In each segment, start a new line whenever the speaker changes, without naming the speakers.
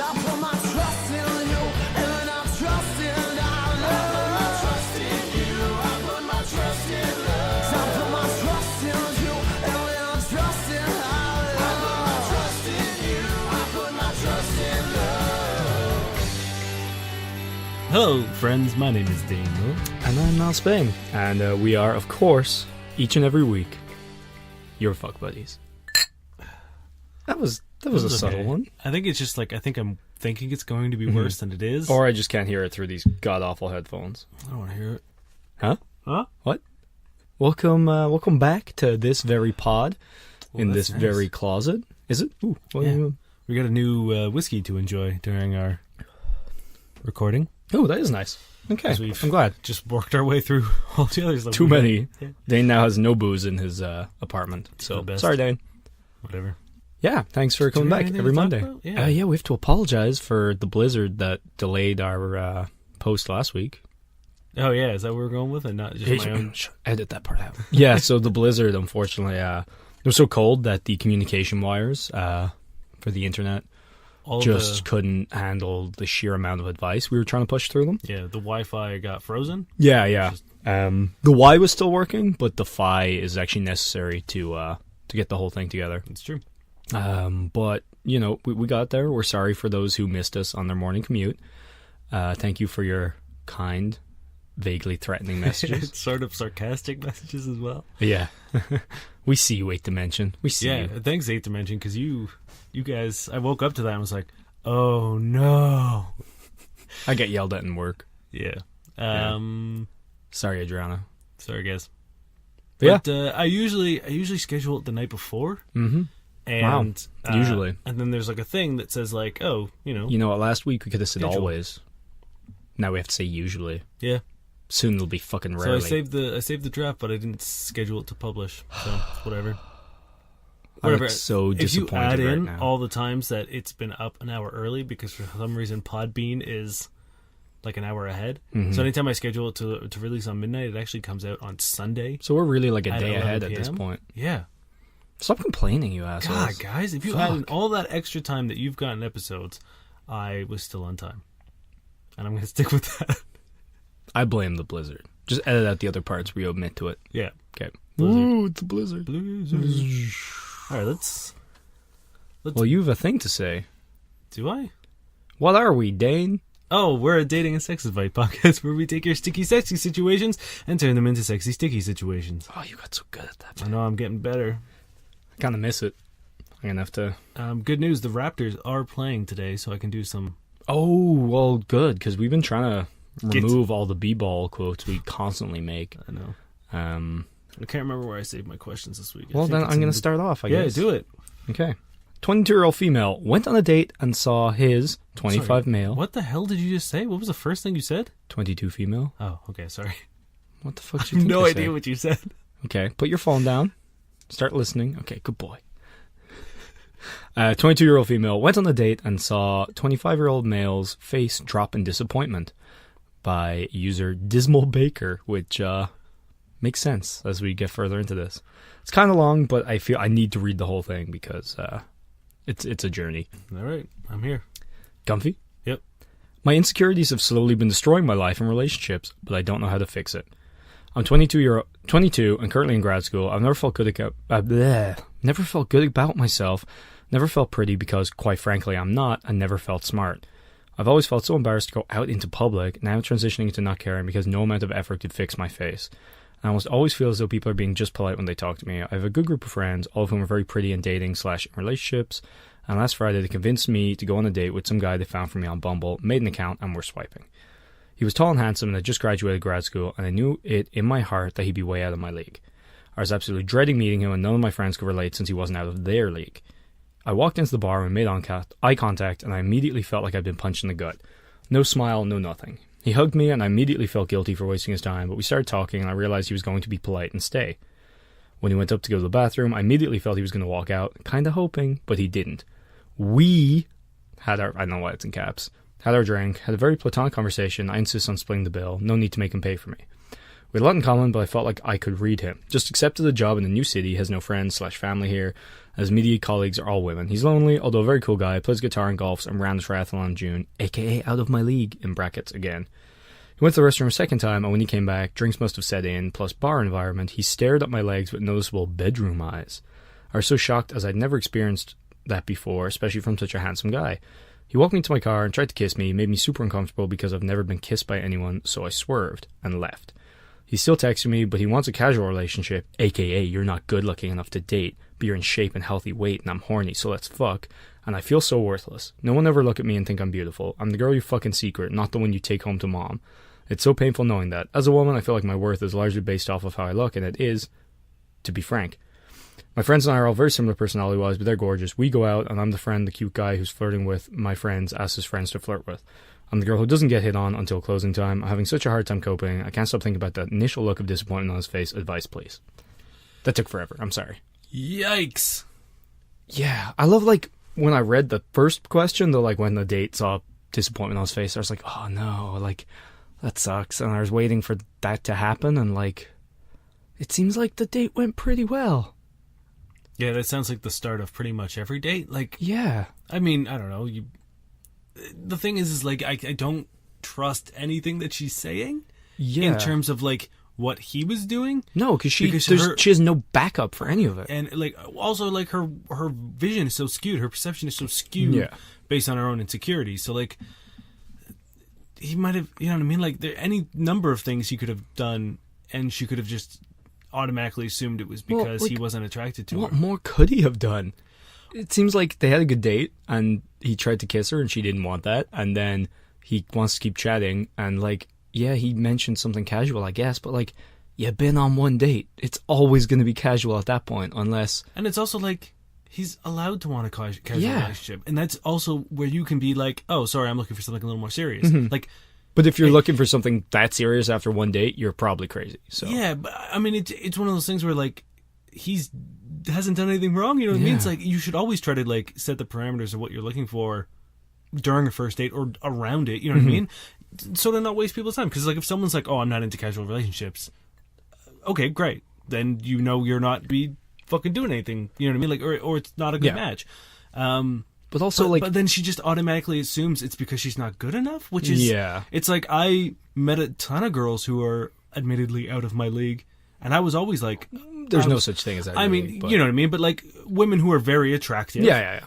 I put my trust in you, and I trust in our love. I put my trust in you, I put my trust in love. I put my trust in you, and I trust in our love. I put my trust in you, I put my trust in love.
Hello, friends. My name is Daniel.
And I'm Mal Spain. And we are, of course, each and every week, your fuck buddies. That was a subtle one.
I think it's just like, I'm thinking it's going to be worse than it is.
Or I just can't hear it through these god-awful headphones.
I don't want to hear it.
Huh? What? Welcome back to this very pod, in this very closet. Is it? Ooh,
We got a new whiskey to enjoy during our recording.
Oh, that is nice. Okay,
We've
I'm glad.
Just worked our way through all the others.
Too many.
Yeah.
Dane now has no booze in his apartment. So, sorry, Dane.
Whatever.
Yeah, thanks for coming back every Monday. Yeah, we have to apologize for the blizzard that delayed our post last week.
Oh, yeah, is that what we're going with? And not just my own?
Edit that part out. Yeah, so the blizzard, unfortunately, it was so cold that the communication wires for the internet couldn't handle the sheer amount of advice we were trying to push through them.
Yeah, the Wi-Fi got frozen.
Yeah. The Y was still working, but the Fi is actually necessary to get the whole thing together.
It's true.
But, you know, we got there. We're sorry for those who missed us on their morning commute. Thank you for your kind, vaguely threatening messages.
It's sort of sarcastic messages as well.
Yeah. We see you, 8th Dimension. We see you.
Thanks, 8th Dimension, because you guys, I woke up to that and was like, oh no.
I get yelled at in work.
Yeah.
Sorry, Adriana.
Sorry, guys.
But
I usually schedule it the night before.
Mm-hmm.
And
usually.
And then there's like a thing that says like, oh,
You know what, last week we could have said
schedule.
always. Now we have to say usually.
Yeah.
Soon it'll be fucking rarely.
So I saved the draft, but I didn't schedule it to publish. So whatever.
I'm so disappointed.
If you add in
right now.
all the times that it's been up an hour early, because for some reason Podbean is like an hour ahead.
Mm-hmm.
So anytime I schedule it to release on midnight, it actually comes out on Sunday.
So we're really like a
at
day
11
ahead at this
PM.
point.
Yeah.
Stop complaining, you assholes.
God, guys, if you add in all that extra time that you've gotten episodes, I was still on time. And I'm going to stick with that.
I blame the blizzard. Just edit out the other parts where you omit to it.
Yeah.
Okay.
Blizzard.
Ooh, it's a blizzard.
All right, let's...
Well, you have a thing to say.
Do I?
What are we, Dane?
Oh, we're a dating and sex advice podcast where we take your sticky, sexy situations and turn them into sexy, sticky situations.
Oh, you got so good at that.
I know, I'm getting better.
I kind of miss it. I'm going to have to...
Good news, the Raptors are playing today, so I can do some...
Oh, well, good, because we've been trying to remove all the b-ball quotes we constantly make.
I know.
I
can't remember where I saved my questions this week.
Well, then I'm going to start off, I guess.
Yeah, do it.
Okay. 22-year-old female went on a date and saw his 25 male.
What the hell did you just say? What was the first thing you said?
22 female.
Oh, okay, sorry.
What the fuck
I
did you
have
think
no
I
idea
said?
what you said.
Okay, put your phone down. Start listening. Okay, good boy. 22-year-old female went on a date and saw 25-year-old male's face drop in disappointment by user Dismal Baker, which makes sense as we get further into this. It's kind of long, but I feel I need to read the whole thing because it's a journey.
All right, I'm here.
Comfy?
Yep.
My insecurities have slowly been destroying my life and relationships, but I don't know how to fix it. I'm 22 and currently in grad school. I've never felt good about myself. Never felt pretty because, quite frankly, I'm not, and never felt smart. I've always felt so embarrassed to go out into public, now transitioning into not caring because no amount of effort could fix my face. I almost always feel as though people are being just polite when they talk to me. I have a good group of friends, all of whom are very pretty in dating / in relationships, and last Friday they convinced me to go on a date with some guy they found for me on Bumble, made an account, and were swiping. He was tall and handsome and had just graduated grad school, and I knew it in my heart that he'd be way out of my league. I was absolutely dreading meeting him, and none of my friends could relate since he wasn't out of their league. I walked into the bar and made eye contact, and I immediately felt like I'd been punched in the gut. No smile, no nothing. He hugged me, and I immediately felt guilty for wasting his time, but we started talking, and I realized he was going to be polite and stay. When he went up to go to the bathroom, I immediately felt he was going to walk out, kinda hoping, but he didn't. We had our, I don't know why it's in caps, had our drink, had a very platonic conversation. I insist on splitting the bill, no need to make him pay for me. We had a lot in common, but I felt like I could read him. Just accepted a job in a new city, has no friends/family here, as immediate colleagues are all women. He's lonely, although a very cool guy, plays guitar and golfs, and ran the triathlon in June, aka out of my league, in brackets again. He went to the restroom a second time, and when he came back, drinks must have set in, plus bar environment, he stared at my legs with noticeable bedroom eyes. I was so shocked as I'd never experienced that before, especially from such a handsome guy. He walked me to my car and tried to kiss me, made me super uncomfortable because I've never been kissed by anyone, so I swerved and left. He's still texting me, but he wants a casual relationship, aka you're not good looking enough to date, but you're in shape and healthy weight and I'm horny, so let's fuck. And I feel so worthless. No one ever look at me and think I'm beautiful. I'm the girl you fucking secret, not the one you take home to mom. It's so painful knowing that. As a woman, I feel like my worth is largely based off of how I look, and it is, to be frank. My friends and I are all very similar personality-wise, but they're gorgeous. We go out, and I'm the friend, the cute guy who's flirting with my friends, asks his friends to flirt with. I'm the girl who doesn't get hit on until closing time. I'm having such a hard time coping. I can't stop thinking about that initial look of disappointment on his face. Advice, please. That took forever. I'm sorry.
Yikes.
Yeah, I love, like, when I read the first question, though, like, when the date saw disappointment on his face, I was like, oh, no, like, that sucks. And I was waiting for that to happen, and, like, it seems like the date went pretty well.
Yeah, that sounds like the start of pretty much every date. Like,
yeah.
I mean, I don't know. The thing is like, I don't trust anything that she's saying.
Yeah.
In terms of, like, what he was doing.
No, because she has no backup for any of it.
And, like, also, like, her vision is so skewed. Her perception is so skewed based on her own insecurities. So, like, he might have, you know what I mean? Like, there any number of things he could have done, and she could have just automatically assumed it was because he wasn't attracted to her.
What more could he have done? It seems like they had a good date, and he tried to kiss her, and she didn't want that, and then he wants to keep chatting, and, like, yeah, he mentioned something casual, I guess, but, like, you've been on one date. It's always going to be casual at that point, unless...
And it's also, like, he's allowed to want a casual relationship, and that's also where you can be like, oh, sorry, I'm looking for something a little more serious.
Mm-hmm.
Like...
But if you're looking for something that serious after one date, you're probably crazy. So
yeah, but I mean, it's one of those things where, like, hasn't done anything wrong. You know what I mean? It's like you should always try to, like, set the parameters of what you're looking for during a first date or around it. You know what I mean? So to not waste people's time. Because, like, if someone's like, oh, I'm not into casual relationships, okay, great. Then you know you're not be fucking doing anything. You know what I mean? Like, or it's not a good match.
But also,
but then she just automatically assumes it's because she's not good enough, which is...
Yeah.
It's like, I met a ton of girls who are admittedly out of my league, and I was always like...
There's no such thing as that.
I mean, you know what I mean? But, like, women who are very attractive.
Yeah.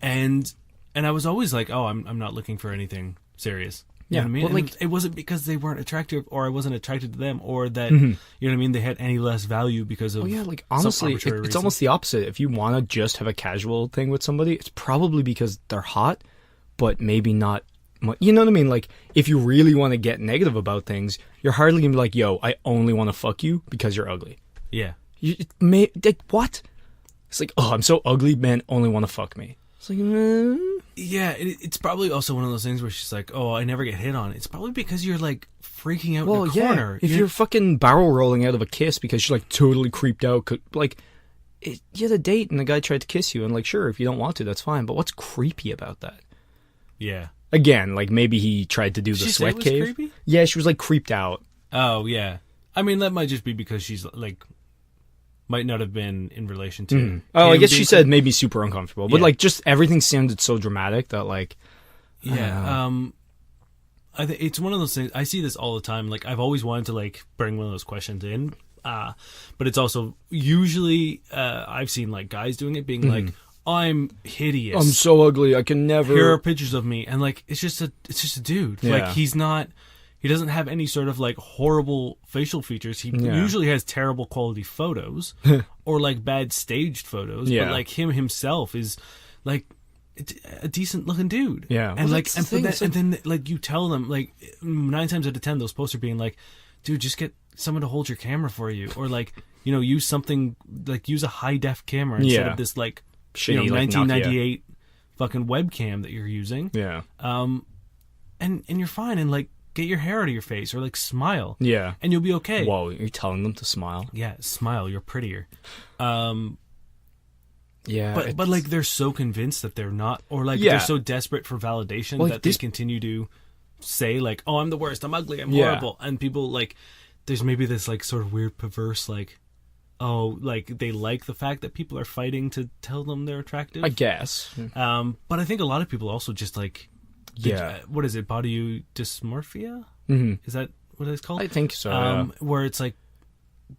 And I was always like, oh, I'm not looking for anything serious. You know what I mean?
Well, like,
it wasn't because they weren't attractive, or I wasn't attracted to them, or that, you know what I mean, they had any less value because of...
Oh yeah, like, honestly, it's almost the opposite. If you want to just have a casual thing with somebody, it's probably because they're hot, but maybe not... You know what I mean? Like, if you really want to get negative about things, you're hardly going to be like, yo, I only want to fuck you because you're ugly.
Yeah.
Like, what? It's like, oh, I'm so ugly, men only want to fuck me. It's like,
Yeah, it's probably also one of those things where she's like, oh, I never get hit on. It's probably because you're, like, freaking out in the corner.
If you're fucking barrel rolling out of a kiss because you're, like, totally creeped out, like, you had a date and the guy tried to kiss you, and, like, sure, if you don't want to, that's fine, but what's creepy about that?
Yeah.
Again, like, maybe he tried to do the sweat cave.
Creepy?
Yeah, she was, like, creeped out.
Oh, yeah. I mean, that might just be because she's, like... Might not have been in relation to...
Oh, I guess she said made me super uncomfortable. But, like, just everything sounded so dramatic that, like...
Yeah, I think it's one of those things... I see this all the time. Like, I've always wanted to, like, bring one of those questions in. But it's also... Usually, I've seen, like, guys doing it, being like, I'm hideous.
I'm so ugly, I can never...
Here are pictures of me. And, like, it's just a dude.
Yeah.
Like, he's not... He doesn't have any sort of, like, horrible facial features. He usually has terrible quality photos or, like, bad staged photos.
Yeah.
But, like, him himself is, like, a decent looking dude.
Yeah.
And,
Well,
like,
that's the thing,
and then, like, you tell them, like, 9 times out of 10, those posts are being like, dude, just get someone to hold your camera for you. Or, like, you know, use something, like, use a high def camera instead of this, like,
shitty,
you know,
like,
1998 fucking webcam that you're using.
Yeah.
And you're fine. And, like, get your hair out of your face, or, like, smile.
Yeah.
And you'll be okay.
Whoa, you're telling them to smile?
Yeah, smile. You're prettier.
Yeah.
But like, they're so convinced that they're not, or, like, they're so desperate for validation that they continue to say like, oh, I'm the worst, I'm ugly, I'm
Yeah.
horrible, and people like, there's maybe this like sort of weird perverse like, oh, like they like the fact that people are fighting to tell them they're attractive.
I guess.
But I think a lot of people also just like,
Yeah.
what is it, body dysmorphia?
Mm-hmm.
Is that what it's called?
I think so. Yeah.
Where it's like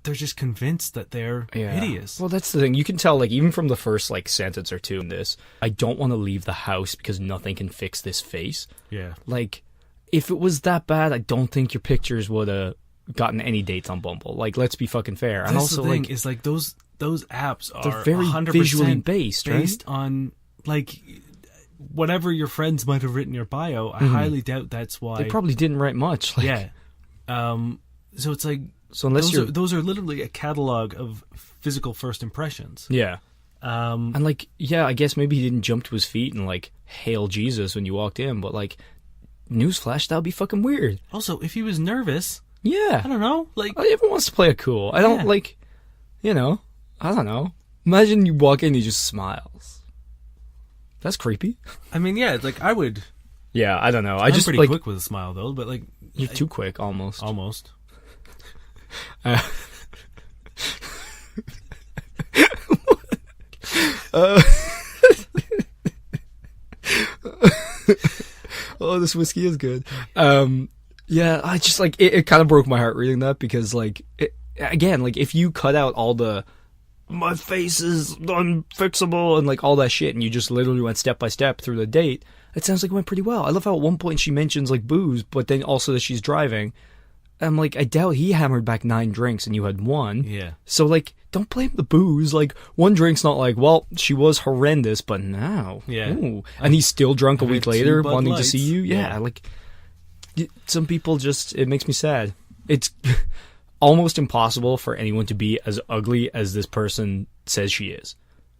they're just convinced that they're hideous.
Well, that's the thing. You can tell, like, even from the first, like, sentence or two in this, I don't want to leave the house because nothing can fix this face.
Yeah.
Like, if it was that bad, I don't think your pictures would have gotten any dates on Bumble. Like, let's be fucking fair. And
That's
also,
the thing,
like,
is like those apps are
they're very
100%
visually based, right?
on like whatever your friends might have written your bio. I highly doubt that's why.
they probably didn't write much. Like,
Yeah. So it's like,
So unless you're...
those are literally a catalog of physical first impressions.
Yeah. And, like, yeah, I guess maybe he didn't jump to his feet and, like, hail Jesus when you walked in, but, like, newsflash, that would be fucking weird.
Also, if he was nervous,
Yeah.
I don't know, like,
Everyone wants to play it cool. I don't,
Yeah.
like, you know, I don't know. Imagine you walk in and he just smiles. That's creepy.
I mean, yeah, it's like I would.
Yeah, I don't know.
I'm
just,
pretty
like,
quick with a smile though, but like
you're too quick, almost.
almost.
Oh, this whiskey is good. Yeah, I just, like, it kind of broke my heart reading that because, like, again, like, if you cut out all the my face is unfixable and, like, all that shit and you just literally went step by step through the date, it sounds like it went pretty well. I love how at one point she mentions, like, booze, but then also that she's driving. I'm like, I doubt he hammered back 9 drinks and you had 1.
Yeah.
So, like, don't blame the booze. Like, 1 drink's not like, well, she was horrendous, but now.
Yeah.
Ooh. And he's still drunk a
I
week
had 2
later,
Bud
wanting
Lights.
to see you. Yeah,
Yeah.
like, some people just, it makes me sad. It's almost impossible for anyone to be as ugly as this person says she is.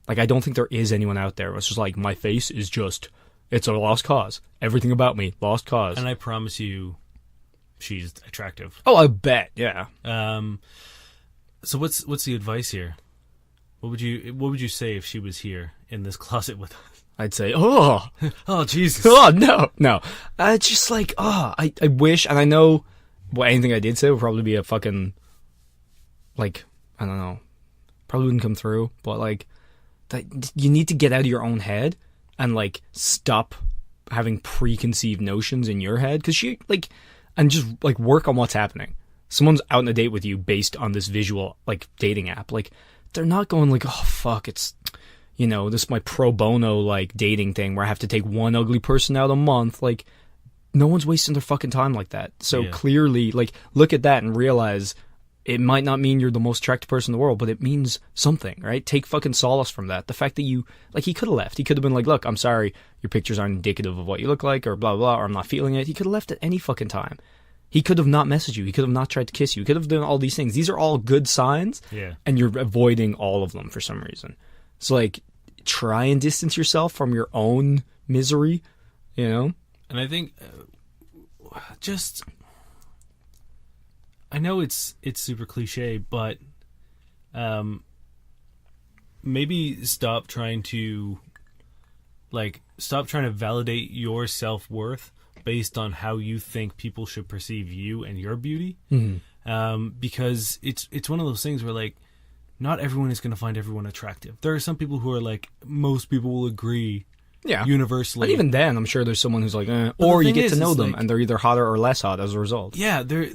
Like, I don't think there is anyone out there who's just like, my face is just, it's a lost cause. Everything about me, lost cause.
And I promise you, she's attractive.
Oh, I bet, yeah.
So what's the advice here? What would you say if she was here in this closet with us?
I'd say, oh,
Oh Jesus!
oh, no. Just like, I wish, and I know, well, anything I did say would probably be a fucking, like, I don't know, probably wouldn't come through, but, like, that you need to get out of your own head and, like, stop having preconceived notions in your head, because she, like, and just, like, work on what's happening. Someone's out on a date with you based on this visual, like, dating app. Like, they're not going like, oh, fuck, it's, you know, this is my pro bono, like, dating thing where I have to take 1 ugly person out a month. Like, no one's wasting their fucking time like that. So
Yeah.
clearly, like, look at that and realize it might not mean you're the most attractive person in the world, but it means something, right? Take fucking solace from that. The fact that you, like, he could have left. He could have been like, look, I'm sorry, your pictures aren't indicative of what you look like, or blah, blah, blah, or I'm not feeling it. He could have left at any fucking time. He could have not messaged you. He could have not tried to kiss you. He could have done all these things. These are all good signs,
Yeah.
and you're avoiding all of them for some reason. So, like, try and distance yourself from your own misery, you know?
And I think just, I know it's super cliche, but maybe stop trying to validate your self-worth based on how you think people should perceive you and your beauty. Because it's one of those things where, like, not everyone is going to find everyone attractive. There are some people who are like, most people will agree
Yeah.
universally.
And even then, I'm sure there's someone who's like,
the
or you
thing
get to
is,
know
is
them,
like-
and they're either hotter or less hot as a result.
Yeah, there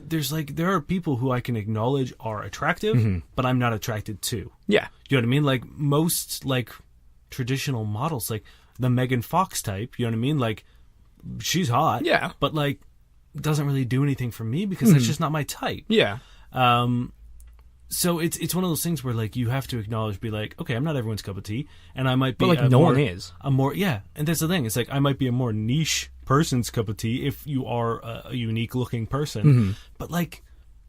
are people who I can acknowledge are attractive, but I'm not attracted to.
Yeah.
You know what I mean? Like, most, like, traditional models, like the Megan Fox type, you know what I mean? Like, she's hot.
Yeah.
But, like, doesn't really do anything for me because that's just not my type.
Yeah.
So it's one of those things where, like, you have to acknowledge, be like, okay, I'm not everyone's cup of tea, and I might be,
But, like, no one is.
And that's the thing. It's like, I might be a more niche person's cup of tea if you are a unique looking person. But, like,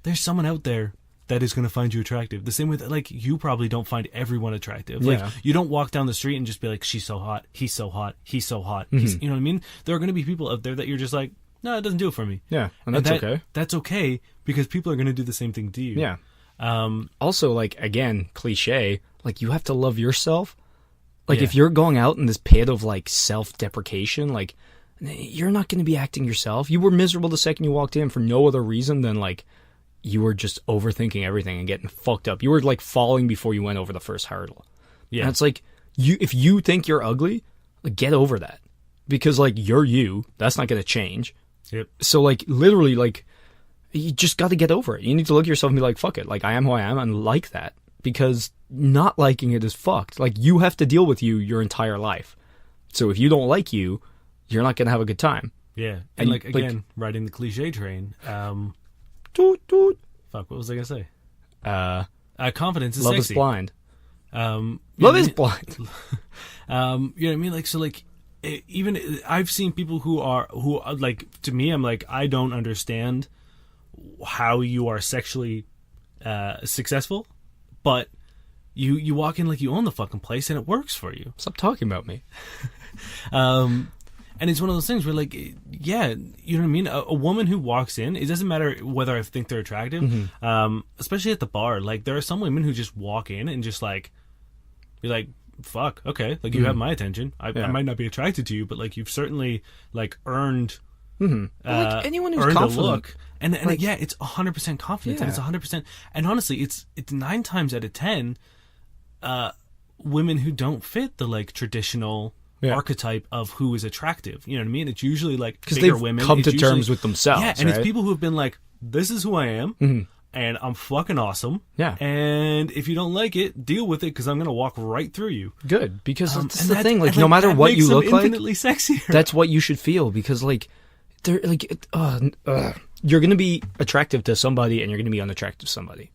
there's someone out there that is going to find you attractive. The same way that, like, you probably don't find everyone attractive. Like,
Yeah.
you don't walk down the street and just be like, she's so hot, he's so hot, he's so hot. He's, you know what I mean? There are going to be people out there that you're just like, no, it doesn't do it for me.
Yeah. And that's okay.
That's okay, because people are going to do the same thing to you.
Yeah. Also, like, again, cliche, like, you have to love yourself. Like,
Yeah.
if you're going out in this pit of, like, self-deprecation, like, you're not going to be acting yourself. You were miserable the second you walked in for no other reason than like you were just overthinking everything and getting fucked up. You were like falling before you went over the first hurdle.
Yeah.
And it's like, if you think you're ugly, like, get over that. Because like, you're you. That's not going to change.
Yep.
So like, literally, like, you just got to get over it. You need to look at yourself and be like, fuck it. Like, I am who I am and like that. Because not liking it is fucked. Like, you have to deal with you your entire life. So if you don't like you, you're not going to have a good time.
Yeah. And like, again, riding the cliche train.
Toot, toot.
Fuck, what was I going to say? Confidence is
love
sexy.
is blind.
Love
is blind.
You know what I mean? Like, so like, even I've seen people who are like, to me, I'm like, I don't understand how you are sexually successful, but you walk in like you own the fucking place and it works for you.
Stop talking about me.
And it's one of those things where, like, yeah, you know what I mean? A woman who walks in, it doesn't matter whether I think they're attractive, especially at the bar. Like, there are some women who just walk in and just, like, be like, fuck, okay, like, you have my attention. I might not be attracted to you, but, like, you've certainly, like, earned...
like, anyone who's
earned
confident.
a look. And
like,
yeah, it's 100% confidence, and it's 100%... And honestly, it's 9 times out of 10 women who don't fit the, like, traditional... archetype of who is attractive. You know what I mean? It's usually like bigger women.
Come to terms with themselves.
Yeah, and it's people who have been like, this is who I am, and I'm fucking awesome.
Yeah.
And if you don't like it, deal with it, because I'm going to walk right through you.
Good, because that's
and
the thing. Like,
and,
no matter
that
what
makes
you
them
look like,
infinitely sexier.
that's what you should feel. Because, like, they're like, you're going to be attractive to somebody, and you're going to be unattractive to somebody.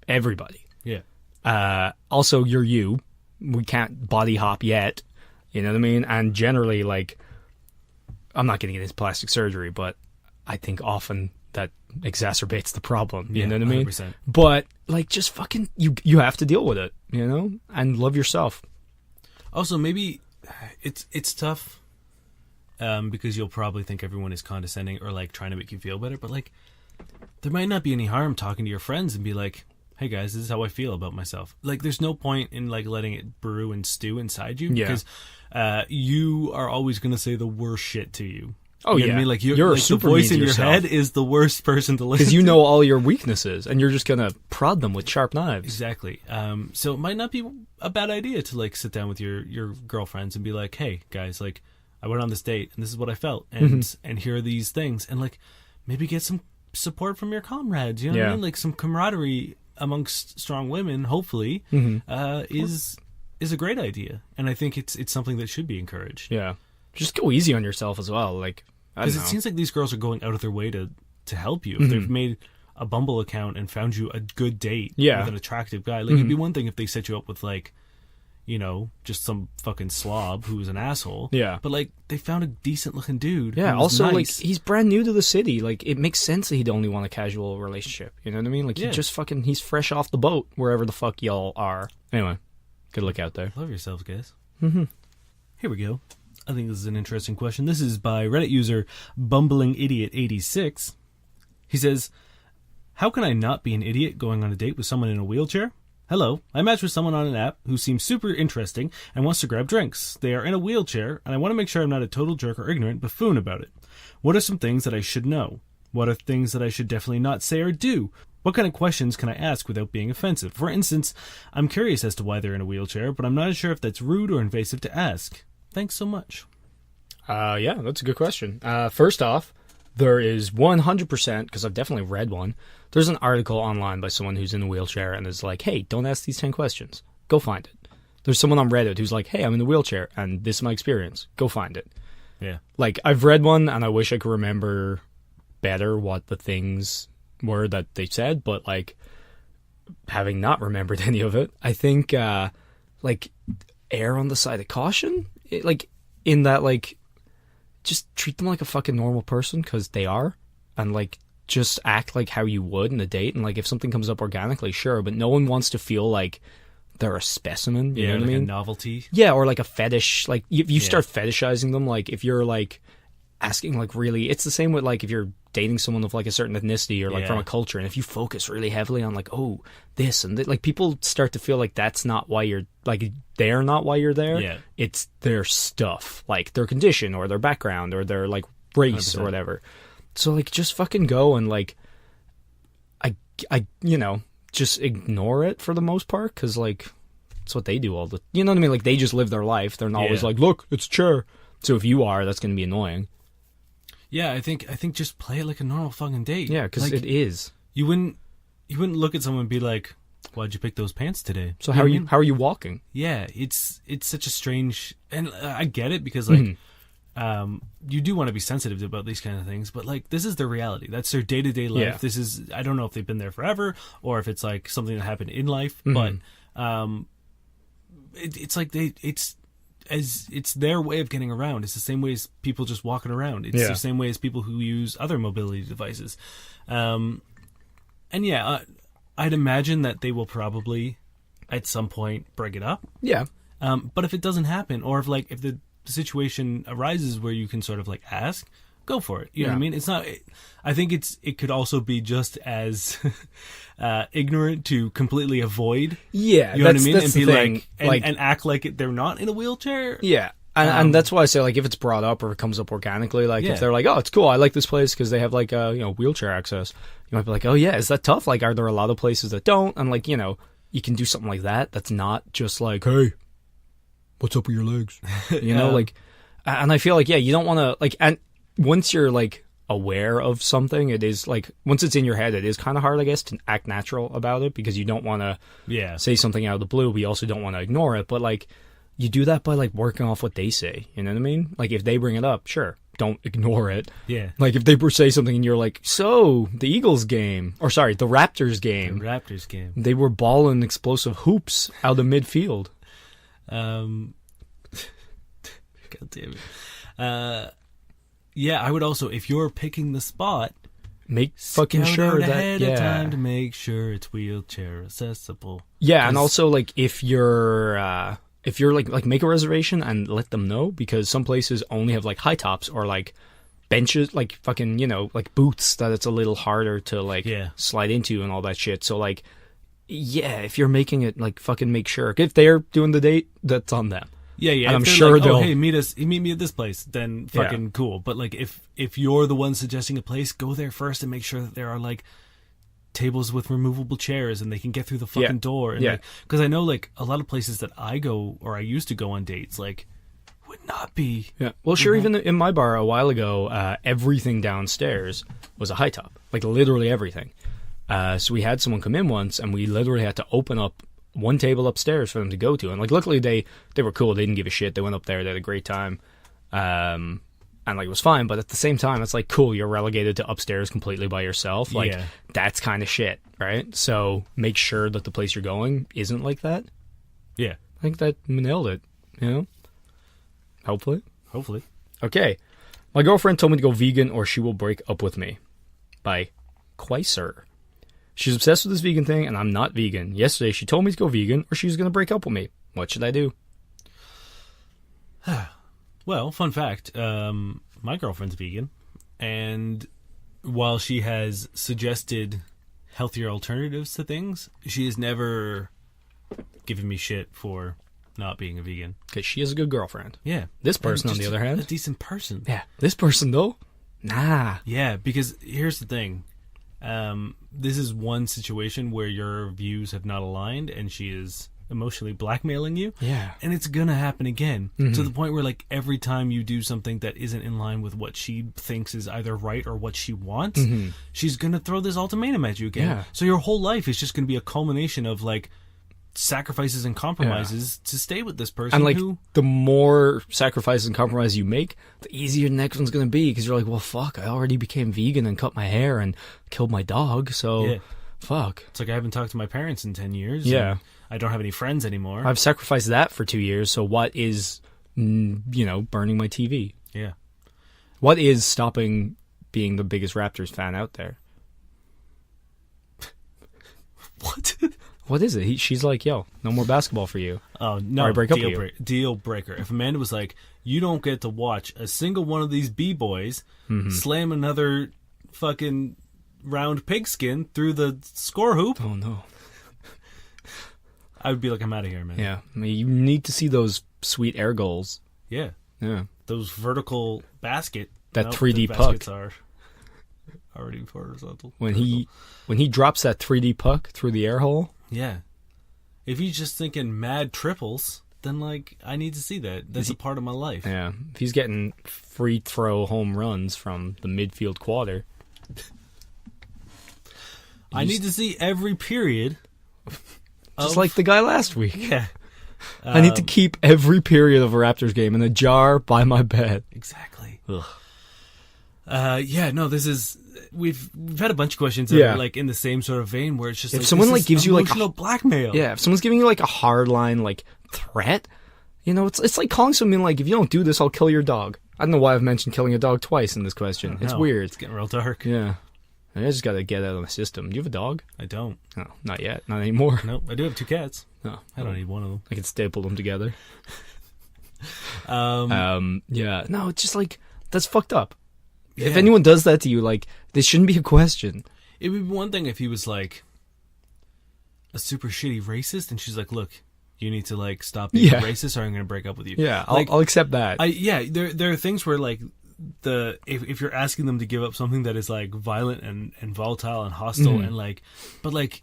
Everybody.
Yeah.
Also, you're you. We can't body hop yet. You know what I mean? And generally, like, I'm not getting into plastic surgery, but I think often that exacerbates the problem. You know what I mean?
100%.
But, like, just fucking, you have to deal with it, you know? And love yourself.
Also, maybe it's tough because you'll probably think everyone is condescending or, like, trying to make you feel better. But, like, there might not be any harm talking to your friends and be like, hey guys, this is how I feel about myself. Like, there's no point in, like, letting it brew and stew inside you, because you are always going to say the worst shit to you.
Oh,
you know
yeah.
what I mean? Like,
You're
like
super
the voice
mean
in
to
your
yourself.
head is the worst person to listen to.
Because you know all your weaknesses, and you're just going to prod them with sharp knives.
Exactly. So it might not be a bad idea to, like, sit down with your girlfriends and be like, hey guys, like, I went on this date and this is what I felt, and and here are these things, and, like, maybe get some support from your comrades. You know what I mean? Like, some camaraderie amongst strong women, hopefully, is a great idea, and I think it's something that should be encouraged.
Yeah, just go easy on yourself as well. Like,
because it seems like these girls are going out of their way to help you. If they've made a Bumble account and found you a good date with an attractive guy, like, it'd be one thing if they set you up with, like, you know, just some fucking slob who's an asshole.
Yeah.
But, like, they found a decent looking dude.
Yeah,
who was
also,
nice.
like, he's brand new to the city. Like, it makes sense that he'd only want a casual relationship. You know what I mean? Like, he's fresh off the boat, wherever the fuck y'all are. Anyway, good look out there.
Love yourselves, guys. Here we go. I think this is an interesting question. This is by Reddit user BumblingIdiot86. He says, how can I not be an idiot going on a date with someone in a wheelchair? Hello, I matched with someone on an app who seems super interesting and wants to grab drinks. They are in a wheelchair, and I want to make sure I'm not a total jerk or ignorant buffoon about it. What are some things that I should know? What are things that I should definitely not say or do? What kind of questions can I ask without being offensive? For instance, I'm curious as to why they're in a wheelchair, but I'm not sure if that's rude or invasive to ask. Thanks so much.
Yeah, that's a good question. First off, there is 100%, because I've definitely read one, there's an article online by someone who's in a wheelchair and is like, hey, don't ask these 10 questions. Go find it. There's someone on Reddit who's like, hey, I'm in a wheelchair and this is my experience. Go find it.
Yeah.
Like, I've read one and I wish I could remember better what the things were that they said, but, like, having not remembered any of it, I think, like, err on the side of caution. Like, in that, like, just treat them like a fucking normal person, because they are, and, like, just act like how you would in a date, and, like, if something comes up organically, sure, but no one wants to feel like they're a specimen, you know what
like
I mean?
A novelty.
Yeah, or like a fetish. Like, if you start fetishizing them, like, if you're, like, asking like really, it's the same with like if you're dating someone of like a certain ethnicity or like
Yeah.
from a culture, and if you focus really heavily on like, oh, this and that, like people start to feel like that's not why you're like, they're not why you're there.
Yeah.
It's their stuff, like their condition or their background or their like race
100%.
or whatever. So like just fucking go and like I you know, just ignore it for the most part, because like it's what they do all the, you know what I mean, like they just live their life. They're not always
Yeah.
like, look, it's a chair. So if you are, that's going to be annoying.
Yeah, I think just play it like a normal fucking date.
Yeah, because
like,
it is.
you wouldn't look at someone and be like, "Why'd you pick those pants today?"
So
You
how
know
are
what I
you
mean?
how are you walking?
Yeah, it's such a strange, and I get it because like, you do want to be sensitive about these kind of things, but like this is their reality. That's their day to day life.
Yeah.
This is, I don't know if they've been there forever or if it's like something that happened in life, but it's like it's their way of getting around. It's the same way as people just walking around. It's
Yeah.
the same way as people who use other mobility devices. And yeah, I'd imagine that they will probably at some point break it up.
Yeah.
But if it doesn't happen, or if like if the situation arises where you can sort of like ask, go for it. You know what I
Yeah.
mean? It's not. I think it could also be just as ignorant to completely avoid.
Yeah,
You know what I
that's-
mean?
that's
And
the
be
thing.
like, and act like they're not in a wheelchair.
Yeah. And that's why I say, like, if it's brought up or it comes up organically, like,
Yeah.
if they're like, oh, it's cool, I like this place because they have, like, you know, wheelchair access, you might be like, oh, yeah, is that tough? Like, are there a lot of places that don't? And, like, you know, you can do something like that. That's not just like, hey, what's up with your legs? You know, like, and I feel like, yeah, you don't want to, like, and once you're, like, aware of something, it is, like, once it's in your head, it is kind of hard, I guess, to act natural about it because you don't want to
Yeah.
say something out of the blue, but you also don't want to ignore it. But, like, you do that by like working off what they say. You know what I mean? Like if they bring it up, sure, don't ignore it.
Yeah.
Like if they say something and you're like, so the Eagles game, or sorry, the Raptors game,
Raptors game.
they were balling explosive hoops out of midfield.
God damn it. Yeah, I would also, if you're picking the spot,
Make fucking
scout
sure
out
that
ahead of time
yeah,
to make sure it's wheelchair accessible.
yeah, and
'Cause-
also like if you're like make a reservation and let them know, because some places only have like high tops or like benches, like fucking, you know, like booths that it's a little harder to like
Yeah.
slide into and all that shit. So like, yeah, if you're making it, like fucking make sure. If they're doing the date, that's on them.
Yeah, yeah.
And
if
I'm
they're
sure
like,
they'll-
hey, meet me at this place, then fucking cool. But like, if you're the one suggesting a place, go there first and make sure that there are like tables with removable chairs and they can get through the fucking
Yeah.
door. And
Yeah.
because I know like a lot of places that I go or I used to go on dates, like would not be.
Yeah. Well, sure. Even in my bar a while ago, everything downstairs was a high top, like literally everything. So we had someone come in once, and we literally had to open up one table upstairs for them to go to. And like, luckily they were cool. They didn't give a shit. They went up there. They had a great time. And like it was fine. But at the same time, it's like, cool, you're relegated to upstairs completely by yourself. Like
Yeah.
that's kind of shit, right? So make sure that the place you're going isn't like that.
Yeah,
I think that nailed it. You know, hopefully.
hopefully.
Okay. My girlfriend told me to go vegan or she will break up with me. By Quiser. She's obsessed with this vegan thing, and I'm not vegan. Yesterday, she told me to go vegan or she was going to break up with me. What should I do?
Well, fun fact, my girlfriend's vegan, and while she has suggested healthier alternatives to things, she has never given me shit for not being a vegan.
Because she is a good girlfriend.
Yeah.
This person,
And
on the
just
other hand.
a decent person.
Yeah. This person, though? Nah.
Yeah, because here's the thing. This is one situation where your views have not aligned and she is emotionally blackmailing you.
Yeah.
And it's gonna happen again. To the point where like every time you do something that isn't in line with what she thinks is either right or what she wants, she's gonna throw this ultimatum at you again.
Yeah.
So your whole life is just gonna be a culmination of like sacrifices and compromises to stay with this person
And like,
who
the more sacrifices and compromises you make, the easier the next one's going to be. Because you're like, well, fuck, I already became vegan and cut my hair and killed my dog. So,
Yeah.
fuck.
it's like I haven't talked to my parents in 10 years.
Yeah.
and I don't have any friends anymore.
I've sacrificed that for 2 years. So what is, you know, burning my TV?
Yeah.
What is stopping being the biggest Raptors fan out there?
What?
What is it? She's like, yo, no more basketball for you.
Oh no!
Or I break up
deal,
with you.
deal breaker. If Amanda was like, you don't get to watch a single one of these B-boys
Mm-hmm.
slam another fucking round pigskin through the score hoop.
Oh no.
I would be like, I'm out of here, man.
Yeah, I mean, you need to see those sweet air goals.
Yeah.
Yeah.
Those vertical basket.
That
Nope,
3D
the
puck.
baskets are already horizontal.
When he drops that 3D puck through the air hole.
Yeah. If you're just thinking mad triples, then, like, I need to see that. That's a part of my life.
Yeah, if he's getting free throw home runs from the midfield quarter.
I need to see every period.
Just like the guy last week.
Yeah.
I need to keep every period of a Raptors game in a jar by my bed.
Exactly.
Ugh.
Yeah, no, this is... We've had a bunch of questions that
Yeah.
are, like, in the same sort of vein where it's just
If
like...
someone,
this
like,
is
gives you, like,
emotional blackmail.
Yeah, if someone's giving you like a hard line, like threat, you know, it's like calling someone like, if you don't do this, I'll kill your dog. I don't know why I've mentioned killing a dog twice in this question. It's
No,
weird.
It's getting real dark.
Yeah. I just got to get out of my system. Do you have a dog?
I don't.
No, not yet. Not anymore.
No, I do have 2 cats.
No,
I don't need one of them.
I can staple them together. Yeah. No, it's just like, that's fucked up. If
Yeah.
anyone does that to you, like, this shouldn't be a question.
It would be one thing if he was, like, a super shitty racist, and she's like, look, you need to, like, stop being
Yeah.
racist or I'm going to break up with you.
Yeah,
Like,
I'll accept that.
there are things where, like, if you're asking them to give up something that is, like, violent and volatile and hostile and, like, but, like,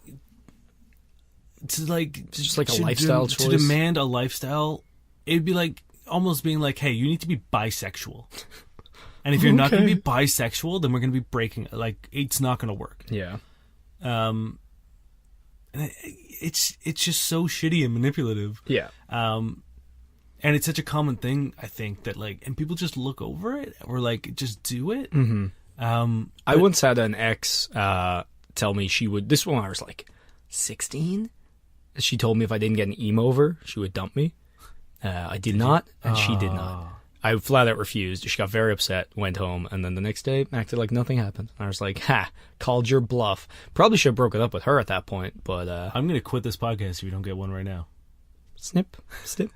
to, like...
It's just like a
to
lifestyle
To
choice.
demand a lifestyle, it'd be like almost being like, hey, you need to be bisexual. And if you're not going to be bisexual, then we're going to be breaking... Like, it's not going to work.
Yeah.
And it's just so shitty and manipulative.
Yeah.
And it's such a common thing, I think, that, like, and people just look over it or, like, just do it. Mm-hmm.
I once had an ex tell me she would... This one I was like 16. She told me if I didn't get an emo over, she would dump me. I did not, and she did not. I flat out refused. She got very upset, went home, and then the next day acted like nothing happened. I was like, ha, called your bluff. Probably should have broken up with her at that point, but...
I'm going to quit this podcast if you don't get one right now.
Snip, snip.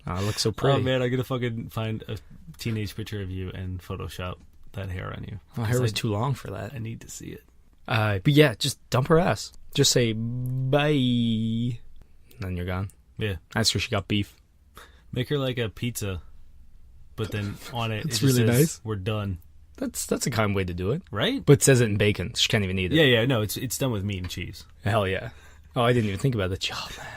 I look so pretty.
Oh, man, I'm going to fucking find a teenage picture of you and Photoshop that hair on you.
My hair was too long for that.
I need to see it.
But yeah, just dump her ass. Just say, bye. And then you're gone.
Yeah.
Ask her she got beef.
Make her like a pizza, but then on it,
It's
it just
really
says,
nice.
We're done.
That's a kind way to do it.
Right?
But it says it in bacon. She can't even eat it.
Yeah, no, it's done with meat and cheese.
Hell yeah. Oh, I didn't even think about that. Oh, man.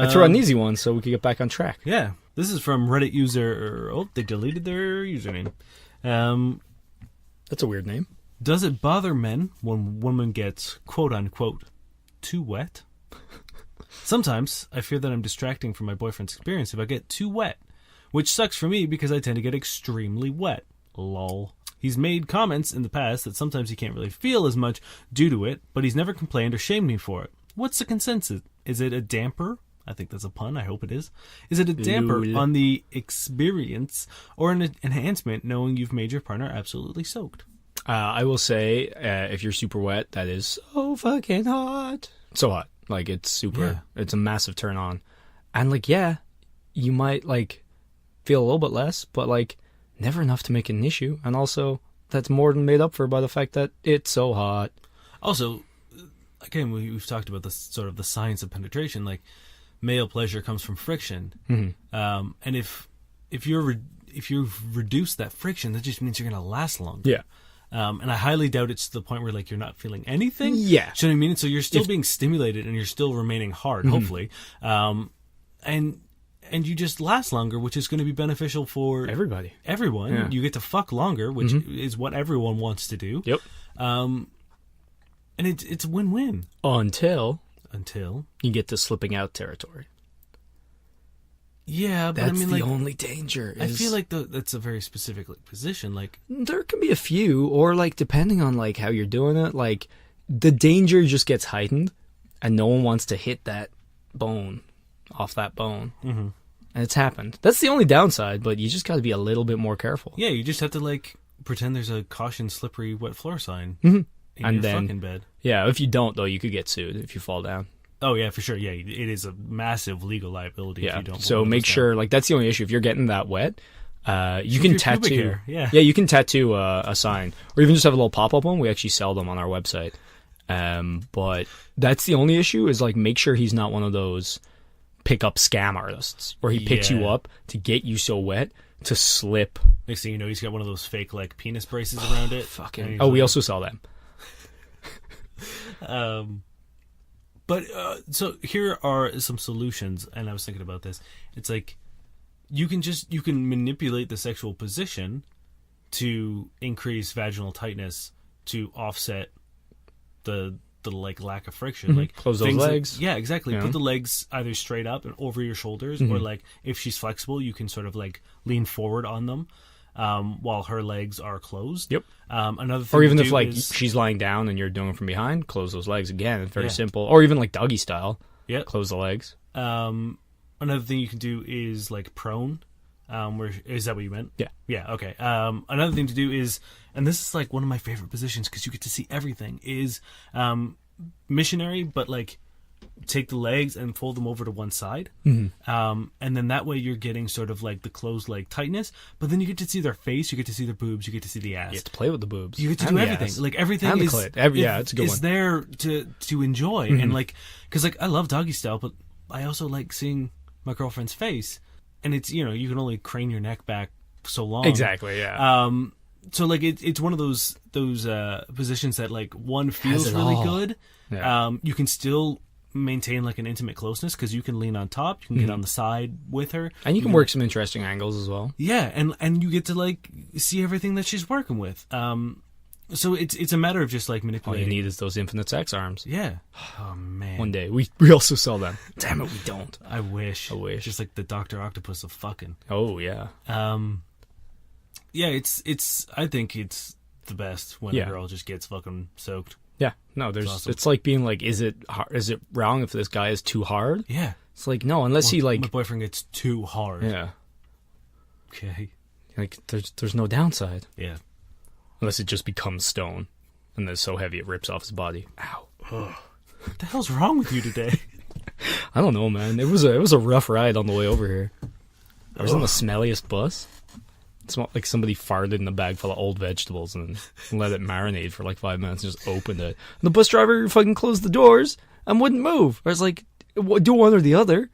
I threw out an easy one so we could get back on track.
Yeah. This is from Reddit user... Oh, they deleted their username.
That's a weird name.
Does it bother men when woman gets, quote-unquote, too wet? Sometimes I fear that I'm distracting from my boyfriend's experience if I get too wet, which sucks for me because I tend to get extremely wet. Lol. He's made comments in the past that sometimes he can't really feel as much due to it, but he's never complained or shamed me for it. What's the consensus? Is it a damper? I think that's a pun. I hope it is. Is it a damper on the experience or an enhancement knowing you've made your partner absolutely soaked?
I will say, if you're super wet, that is so fucking hot. So hot. Like, it's super, it's a massive turn on. And, like, yeah, you might, like, feel a little bit less, but, like, never enough to make it an issue. And also, that's more than made up for by the fact that it's so hot.
Also, again, we've talked about this sort of the science of penetration. Like, male pleasure comes from friction. Mm-hmm. And if you've reduced that friction, that just means you're going to last longer.
Yeah.
And I highly doubt it's to the point where, like, you're not feeling anything.
Yeah.
Do you know what I mean? So you're still being stimulated and you're still remaining hard, hopefully. And you just last longer, which is going to be beneficial for
Everybody.
everyone.
Yeah.
You get to fuck longer, which is what everyone wants to do.
Yep.
And it's a win-win.
Until
Until...
you get to slipping out territory.
Yeah, but
That's
I mean,
the
like...
only danger.
I feel like that's a very specific position. Like,
there can be a few, or like depending on like how you're doing it, like the danger just gets heightened, and no one wants to hit that bone off that bone. Mm-hmm. And it's happened. That's the only downside, but you just got to be a little bit more careful.
yeah, you just have to, like, pretend there's a caution slippery wet floor sign
Mm-hmm.
in
And
your
then-
fucking bed.
Yeah, if you don't though, you could get sued if you fall down.
Oh yeah, for sure. Yeah, it is a massive legal liability if
Yeah.
you don't.
So
pull
make
those down.
sure, like, that's the only issue. If you're getting that wet, you can
your pubic
tattoo.
hair, yeah.
Yeah, you can tattoo a sign, or even just have a little pop-up one. We actually sell them on our website. But that's the only issue is, like, make sure he's not one of those pick-up scam artists where he picks you
Yeah.
up to get you so wet to slip.
Next thing you know, he's got one of those fake like penis braces around it.
Fucking. Oh, we also sell them.
So here are some solutions, and I was thinking about this. It's like you can manipulate the sexual position to increase vaginal tightness to offset the like lack of friction. Like
Close those
things like-
legs.
yeah, exactly.
Yeah.
Put the legs either straight up and over your shoulders, or like if she's flexible, you can sort of like lean forward on them while her legs are closed.
Yep.
Another thing
Or even
to
if,
do
like,
is,
she's lying down and you're doing it from behind, close those legs again. It's very
Yeah.
simple. Or even, like, doggy style.
yeah.
Close the legs.
Another thing you can do is like prone. Where is that what you meant?
Yeah.
Yeah. Okay. Another thing to do is, and this is like one of my favorite positions because you get to see everything. Is missionary, but like take the legs and fold them over to one side, and then that way you're getting sort of like the closed leg tightness. But then you get to see their face, you get to see their boobs, you get to see the ass.
You have to play with the boobs.
You get to
And
do
the
everything.
ass.
Like everything
And the
is
clit. Yeah, it's a good
is
one.
there to enjoy, and like because like I love doggy style, but I also like seeing my girlfriend's face, and it's you can only crane your neck back so long.
Exactly, yeah.
So like it's one of those positions that like one feels
it
really
all.
good.
Yeah.
You can still maintain like an intimate closeness because you can lean on top, you can get on the side with her,
And you can work some interesting angles as well.
yeah, and you get to like see everything that she's working with. So it's a matter of just like
All you
manipulating.
need is those infinite sex arms.
Yeah. Oh man.
One day. We also sell them. Damn it, we don't.
I wish. Just like the Dr. Octopus of fucking.
Oh, yeah.
Yeah, it's. I think it's the best when
Yeah.
a girl just gets fucking soaked.
Yeah. No, there's.
awesome.
It's like being like, is it wrong if this guy is too hard?
Yeah.
It's like, no, unless he, like.
My boyfriend gets too hard.
Yeah.
Okay.
Like, there's no downside.
Yeah.
Unless it just becomes stone. And then it's so heavy it rips off his body. Ow.
What the hell's wrong with you today?
I don't know, man. It was a rough ride on the way over here. I was on the smelliest bus. It smelled like somebody farted in a bag full of old vegetables and let it marinate for like 5 minutes and just opened it. And the bus driver fucking closed the doors and wouldn't move. I was like, do one or the other.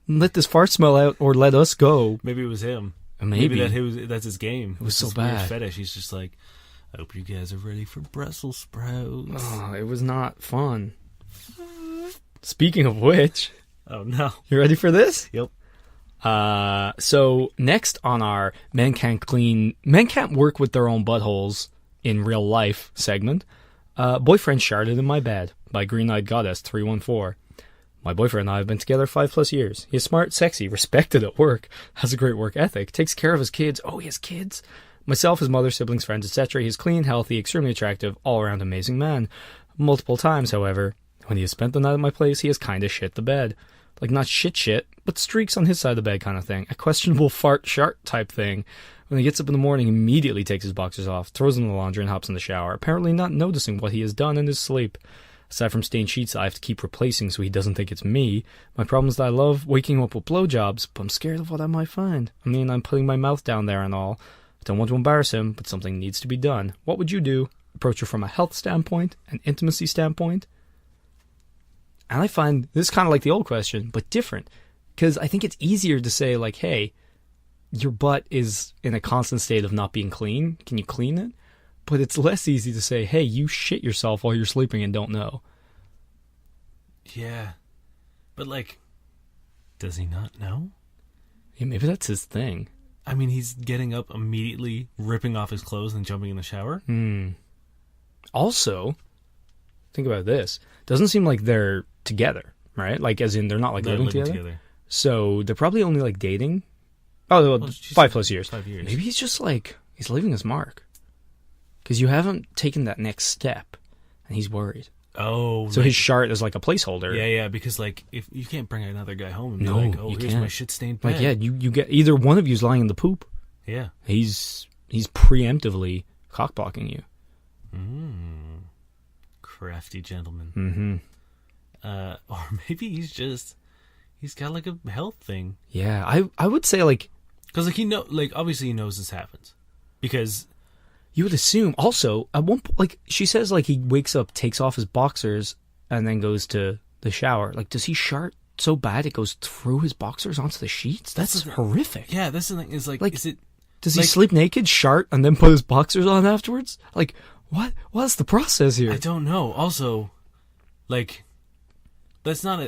Let this fart smell out or let us go.
Maybe it was him.
Maybe.
That's his game. It
was so
this weird
bad.
fetish. He's just like, I hope you guys are ready for Brussels sprouts.
Oh, it was not fun. Speaking of which,
Oh no.
you ready for this?
Yep.
So next on our men can't work with their own buttholes in real life segment, boyfriend sharded in my bed by Green Eyed Goddess 314. My boyfriend and I have been together 5+ years. He's smart, sexy, respected at work, has a great work ethic, takes care of his kids. Oh, he has kids. Myself, his mother, siblings, friends, etc. He's clean, healthy, extremely attractive, all-around amazing man. Multiple times, however, when he has spent the night at my place, he has kind of shit the bed. Like, not shit, but streaks on his side of the bed kind of thing. A questionable fart-shart type thing. When he gets up in the morning, he immediately takes his boxers off, throws them in the laundry, and hops in the shower, apparently not noticing what he has done in his sleep. Aside from stained sheets I have to keep replacing so he doesn't think it's me, my problem is that I love waking him up with blowjobs, but I'm scared of what I might find. I mean, I'm putting my mouth down there and all. I don't want to embarrass him, but something needs to be done. What would you do? Approach her from a health standpoint, an intimacy standpoint? And I find this kind of like the old question, but different. Because I think it's easier to say, like, hey, your butt is in a constant state of not being clean. Can you clean it? But it's less easy to say, hey, you shit yourself while you're sleeping and don't know.
Yeah. But like, does he not know?
Yeah, maybe that's his thing.
I mean, he's getting up immediately, ripping off his clothes and jumping in the shower.
Also, think about this. Doesn't seem like they're together, right? Like, as in, they're not like
They're
living together. So they're probably only like dating. Oh, well,
she
5+
said
years.
5 years.
Maybe he's just like, he's leaving his mark. Because you haven't taken that next step, and he's worried.
Oh.
So his shart is like a placeholder.
Yeah, because like, if you can't bring another guy home and be
No,
like, oh,
you
here's
can't.
my shit-stained bed.
Like, yeah, you get either one of you's lying in the poop.
Yeah.
He's preemptively cockblocking you.
Crafty gentleman.
Mm-hmm.
Or maybe he's got like a health thing.
Yeah, I would say like
Because obviously he knows this happens because
you would assume. Also, at one point, like she says, like he wakes up, takes off his boxers, and then goes to the shower. Like, does he shart so bad it goes through his boxers onto the sheets? That's horrific.
yeah, that's the thing. Is like is it?
Does he sleep naked, shart, and then put his boxers on afterwards? Like, what's the process here?
I don't know. Also, like, that's not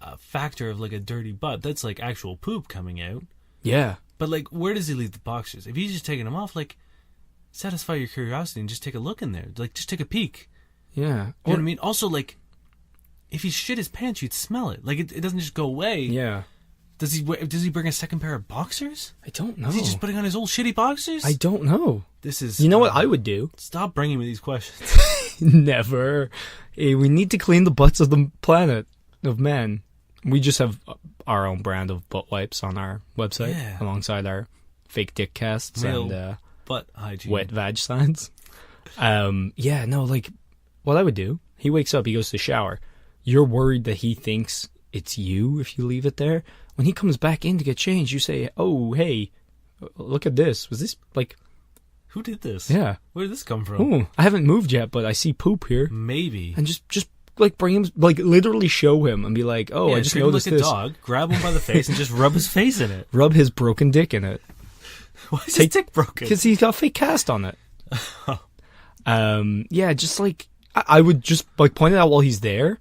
a factor of like a dirty butt. That's like actual poop coming out.
Yeah.
But like, where does he leave the boxers? If he's just taking them off, like, satisfy your curiosity and just take a look in there. Like, just take a peek.
Yeah.
You know what I mean? Also, like, if he shit his pants, you'd smell it. Like, it doesn't just go away.
Yeah.
Does he bring a second pair of boxers?
I don't know.
Is he just putting on his old shitty boxers?
I don't know.
This is...
You know what I would do?
Stop bringing me these questions.
Never. Hey, we need to clean the butts of the planet, of men. We just have our own brand of butt wipes on our website, alongside our fake dick casts and
butt hygiene.
wet vag signs. Yeah, no, like, what I would do, he wakes up, he goes to the shower. You're worried that he thinks it's you if you leave it there. When he comes back in to get changed, you say, oh, hey, look at this. Was this, like...
Who did this?
Yeah.
Where did this come from?
Ooh, I haven't moved yet, but I see poop here.
Maybe.
And just like, bring him, like, literally show him and be like, oh, I just
treat him
noticed
like a
this.
dog, grab him by the face and just rub his face in it.
Rub his broken dick in it.
Why is his dick broken?
Because he's got a fake cast on it. Yeah, just like, I would just, like, point it out while he's there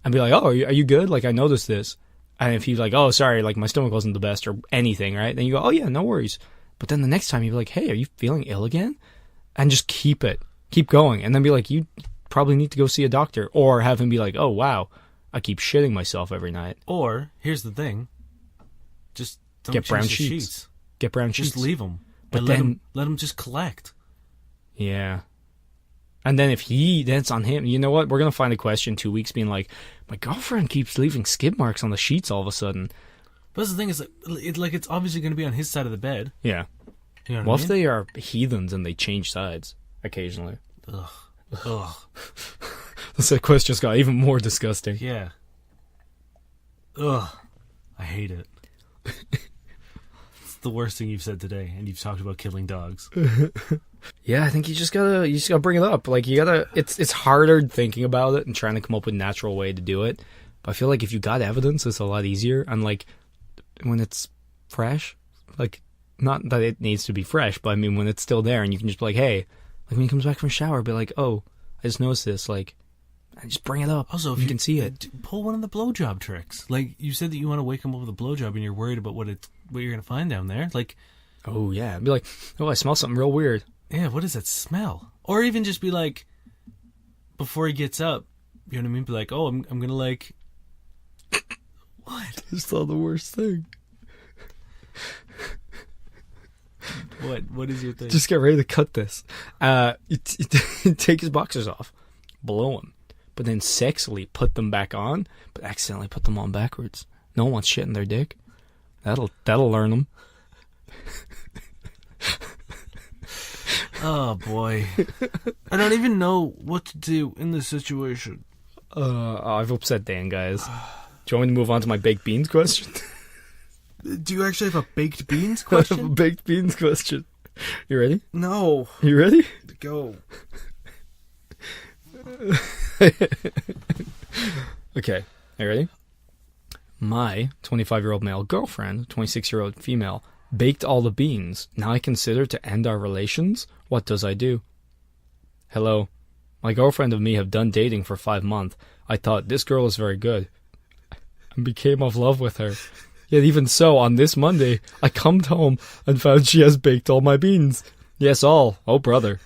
and be like, oh, are you good? Like, I noticed this. And if he's like, oh, sorry, like, my stomach wasn't the best or anything, right? Then you go, oh, yeah, no worries. But then the next time you'd be like, hey, are you feeling ill again? And just keep going. And then be like, you probably need to go see a doctor. Or have him be like, oh, wow, I keep shitting myself every night.
Or, here's the thing, just don't
get brown
change the
sheets. Get brown sheets.
Just leave them.
But
and
then,
let him just collect.
Yeah. And then if then it's on him. You know what? We're going to find a question 2 weeks being like, my girlfriend keeps leaving skid marks on the sheets all of a sudden.
But the thing is, it's obviously going to be on his side of the bed.
Yeah.
You know
what
I mean?
if they are heathens and they change sides occasionally?
Ugh.
This question just got even more disgusting.
Yeah. Ugh. I hate it. It's the worst thing you've said today, and you've talked about killing dogs.
Yeah, I think you just gotta bring it up. Like, it's harder thinking about it and trying to come up with a natural way to do it. But I feel like if you got evidence, it's a lot easier. And like, when it's fresh, like, not that it needs to be fresh, but I mean, when it's still there and you can just be like, hey, like when he comes back from the shower, be like, oh, I just noticed this, like, and just bring it up.
Also, if
you can see it.
Pull one of the blowjob tricks. Like, you said that you want to wake him up with a blowjob and you're worried about what you're going to find down there. Like,
oh, yeah. Be like, oh, I smell something real weird.
Yeah, what does that smell? Or even just be like, before he gets up, you know what I mean? Be like, oh, I'm going to like... What?
I just thought the worst thing.
What is your thing?
Just get ready to cut this. You take his boxers off, blow him, but then sexily put them back on, but accidentally put them on backwards. No one wants shit in their dick. That'll learn them.
Oh boy, I don't even know what to do in this situation.
I've upset Dan, guys. Do you want me to move on to my baked beans question?
Do you actually have a baked beans
I have a
question?
baked beans question. You ready?
No.
You ready?
Go.
Okay, are you ready? My 25-year-old male girlfriend, 26-year-old female, baked all the beans. Now I consider to end our relations. What does I do? Hello. My girlfriend and me have done dating for 5 months. I thought, this girl is very good, and became of love with her. Yet even so, on this Monday, I come home and found she has baked all my beans. Yes, all. Oh, brother.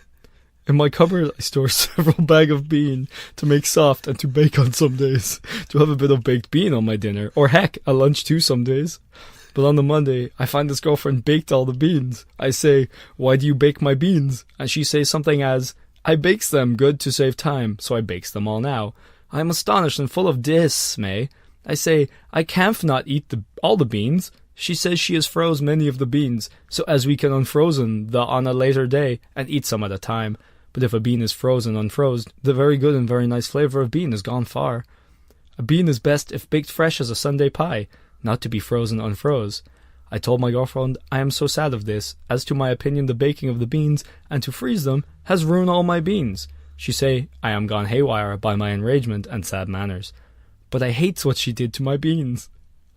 In my cupboard, I store several bags of bean to make soft and to bake on some days. To have a bit of baked bean on my dinner. Or heck, a lunch too some days. But on the Monday, I find this girlfriend baked all the beans. I say, why do you bake my beans? And she says something as, I bakes them good to save time, so I bakes them all now. I am astonished and full of dismay. I say, I can't not eat all the beans. She says she has froze many of the beans, so as we can unfrozen the on a later day, and eat some at a time. But if a bean is frozen unfrozen, the very good and very nice flavour of bean is gone far. A bean is best if baked fresh as a Sunday pie, not to be frozen unfroze. I told my girlfriend I am so sad of this, as to my opinion the baking of the beans, and to freeze them, has ruined all my beans. She say I am gone haywire by my enragement and sad manners. But I hates what she did to my beans.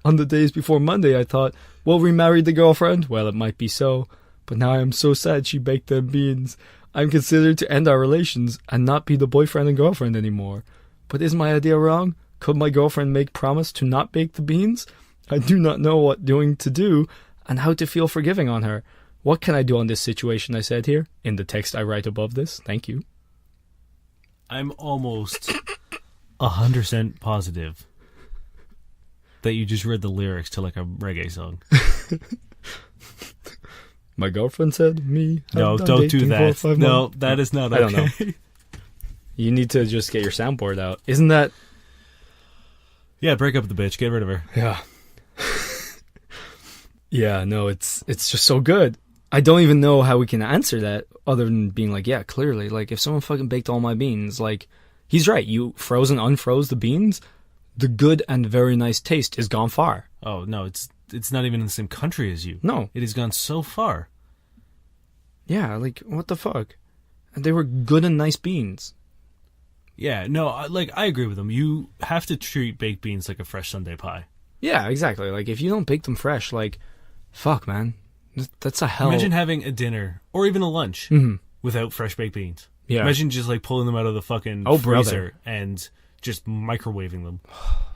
On the days before Monday I thought, well, remarried the girlfriend? Well, it might be so. But now I am so sad she baked them beans. I am considered to end our relations and not be the boyfriend and girlfriend anymore. But is my idea wrong? Could my girlfriend make promise to not bake the beans? I do not know what doing to do and how to feel forgiving on her. What can I do on this situation, I said here, in the text I write above this. Thank you.
I'm almost 100% positive that you just read the lyrics to like a reggae song.
My girlfriend said me.
No, don't do that. No, that is not okay.
I don't know. You need to just get your soundboard out. Isn't that...
Yeah, break up with the bitch. Get rid of her.
Yeah. Yeah, no, it's just so good. I don't even know how we can answer that other than being like, yeah, clearly, like, if someone fucking baked all my beans, like, he's right. You froze and unfroze the beans, the good and very nice taste is gone far.
Oh, no, it's not even in the same country as you.
No.
It has gone so far.
Yeah, like, what the fuck? And they were good and nice beans.
Yeah, no, I agree with them. You have to treat baked beans like a fresh Sunday pie.
Yeah, exactly. Like, if you don't bake them fresh, like, fuck, man. That's a hell...
Imagine having a dinner, or even a lunch, without fresh baked beans.
Yeah.
Imagine just, like, pulling them out of the fucking freezer and just microwaving them.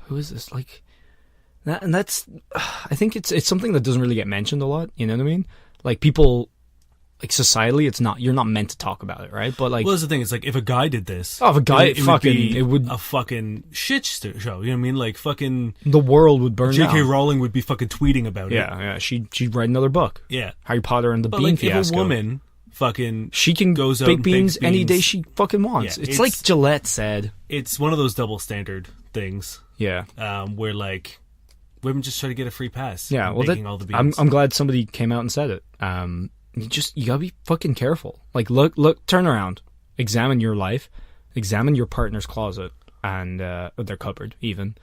Who is this? Like... That, and that's... I think it's something that doesn't really get mentioned a lot, you know what I mean? Like, people... Like, societally, it's not... You're not meant to talk about it, right? But, like...
Well, that's the thing. It's like, if a guy did this...
Oh, if a guy...
it would a fucking shit show. You know what I mean? Like, fucking...
The world would burn
J.K.
down.
Rowling would be fucking tweeting about it.
Yeah. She'd write another book.
Yeah.
Harry Potter and the Bean
like,
Fiasco.
If a woman fucking...
She can
goes out
bake
and
beans
bakes
any day she fucking wants.
Yeah,
it's like Gillette said.
It's one of those double standard things.
Yeah.
Where, like, women just try to get a free pass.
Yeah, well,
all the beans.
I'm glad somebody came out and said it. You gotta be fucking careful. Like, look, turn around, examine your life, examine your partner's closet and their cupboard. Even,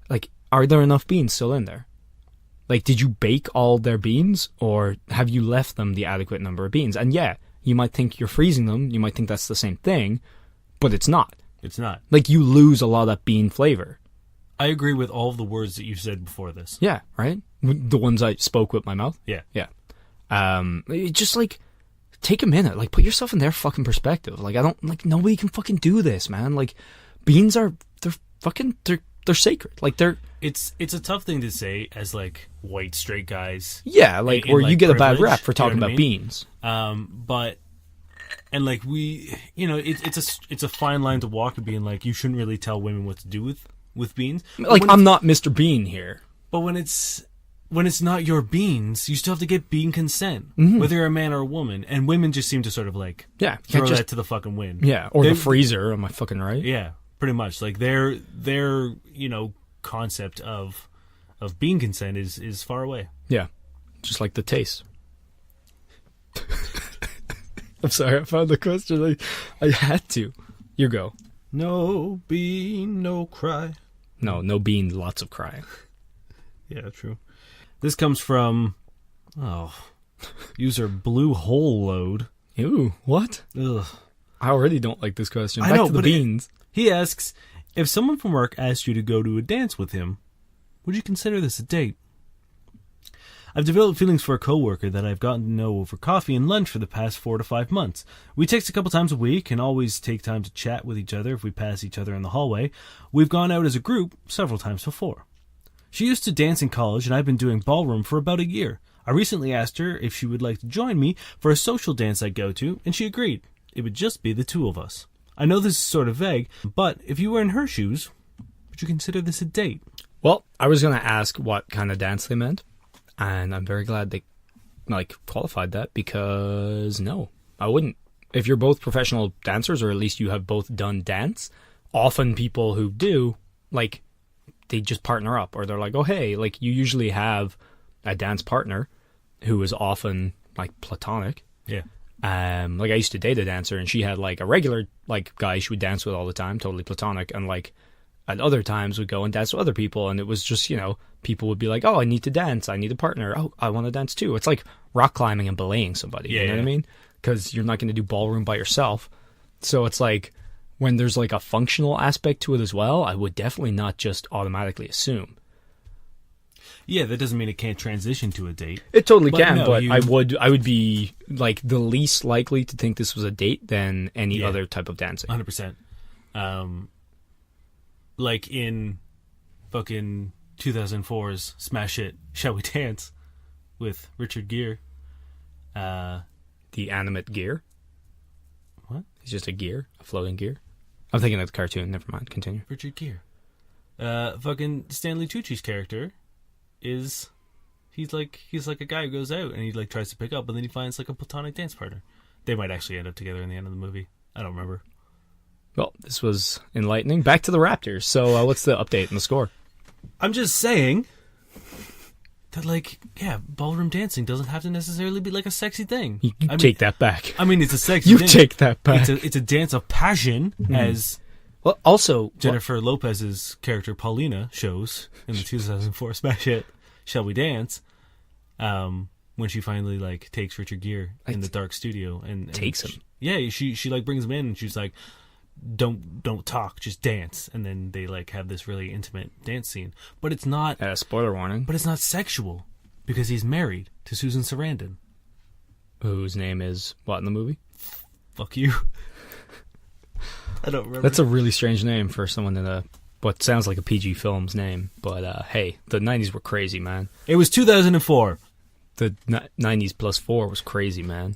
like, are there enough beans still in there? Like, did you bake all their beans, or have you left them the adequate number of beans? And yeah, you might think you're freezing them. You might think that's the same thing, but it's not.
It's not.
Like, you lose a lot of that bean flavor.
I agree with all of the words that you said before this.
Yeah, right. The ones I spoke with my mouth.
Yeah.
Just, like, take a minute. Like, put yourself in their fucking perspective. Like, nobody can fucking do this, man. Like, beans they're sacred. Like,
It's a tough thing to say as, like, white straight guys.
Yeah, like, or you get a bad rap for talking about beans.
But, and, like, it's a fine line to walk of being like, you shouldn't really tell women what to do with beans.
Like, I'm not Mr. Bean here.
But when it's not your beans, you still have to get bean consent, whether you're a man or a woman. And women just seem to sort of, like, throw that to the fucking wind.
Yeah, or the freezer, am I fucking right?
Yeah, pretty much. Like, their concept of bean consent is far away.
Yeah, just like the taste. I'm sorry, I found the question. I had to. You go.
No bean, no cry.
No bean, lots of crying.
Yeah, true. This comes from, user Blue Hole Load.
Ew, what?
Ugh.
I already don't like this question.
I
Back
know,
to the
but
beans.
He asks, if someone from work asked you to go to a dance with him, would you consider this a date? I've developed feelings for a coworker that I've gotten to know over coffee and lunch for the past 4 to 5 months. We text a couple times a week and always take time to chat with each other if we pass each other in the hallway. We've gone out as a group several times before. She used to dance in college, and I've been doing ballroom for about a year. I recently asked her if she would like to join me for a social dance I go to, and she agreed. It would just be the two of us. I know this is sort of vague, but if you were in her shoes, would you consider this a date?
Well, I was going to ask what kind of dance they meant, and I'm very glad they qualified that, because no, I wouldn't. If you're both professional dancers, or at least you have both done dance, often people who do, like, they just partner up, or they're like, oh, hey, like, you usually have a dance partner who is often, like, platonic.
Yeah.
Like, I used to date a dancer, and she had, like, a regular, like, guy she would dance with all the time, totally platonic, and, like, at other times would go and dance with other people, and it was just, you know, people would be like, oh, I need to dance, I need a partner, oh, I want to dance too. It's like rock climbing and belaying somebody, you know what I mean? Because you're not going to do ballroom by yourself. So it's like, when there's like a functional aspect to it as well, I would definitely not just automatically assume.
Yeah, that doesn't mean it can't transition to a date.
It totally can,
no,
but I would be like the least likely to think this was a date than any other type of dancing.
100%. Like in fucking 2004's smash hit Shall We Dance with Richard Gere.
The animate gear.
What?
He's just a gear, a floating gear. I'm thinking of the cartoon. Never mind. Continue.
Richard Gere. Fucking Stanley Tucci's character is he's like a guy who goes out and he like tries to pick up, but then he finds like a platonic dance partner. They might actually end up together in the end of the movie. I don't remember.
Well, this was enlightening. Back to the Raptors. So what's the update and the score?
I'm just saying that, like, yeah, ballroom dancing doesn't have to necessarily be like a sexy thing.
You take that back.
I mean, it's a sexy
You
thing.
take that back.
It's a dance of passion, as
Well, also,
Jennifer Lopez's character Paulina shows in the 2004 smash hit Shall We Dance, when she finally like takes Richard Gere in the dark studio and
takes him.
She like brings him in and she's like, don't talk, just dance, and then they like have this really intimate dance scene. But it's not
spoiler warning.
But it's not sexual because he's married to Susan Sarandon, whose
name is what in the movie?
Fuck you. I don't remember.
That's a really strange name for someone in what sounds like a PG film's name. But hey, the 90s were crazy, man.
It was 2004.
The 90s plus 4 was crazy, man.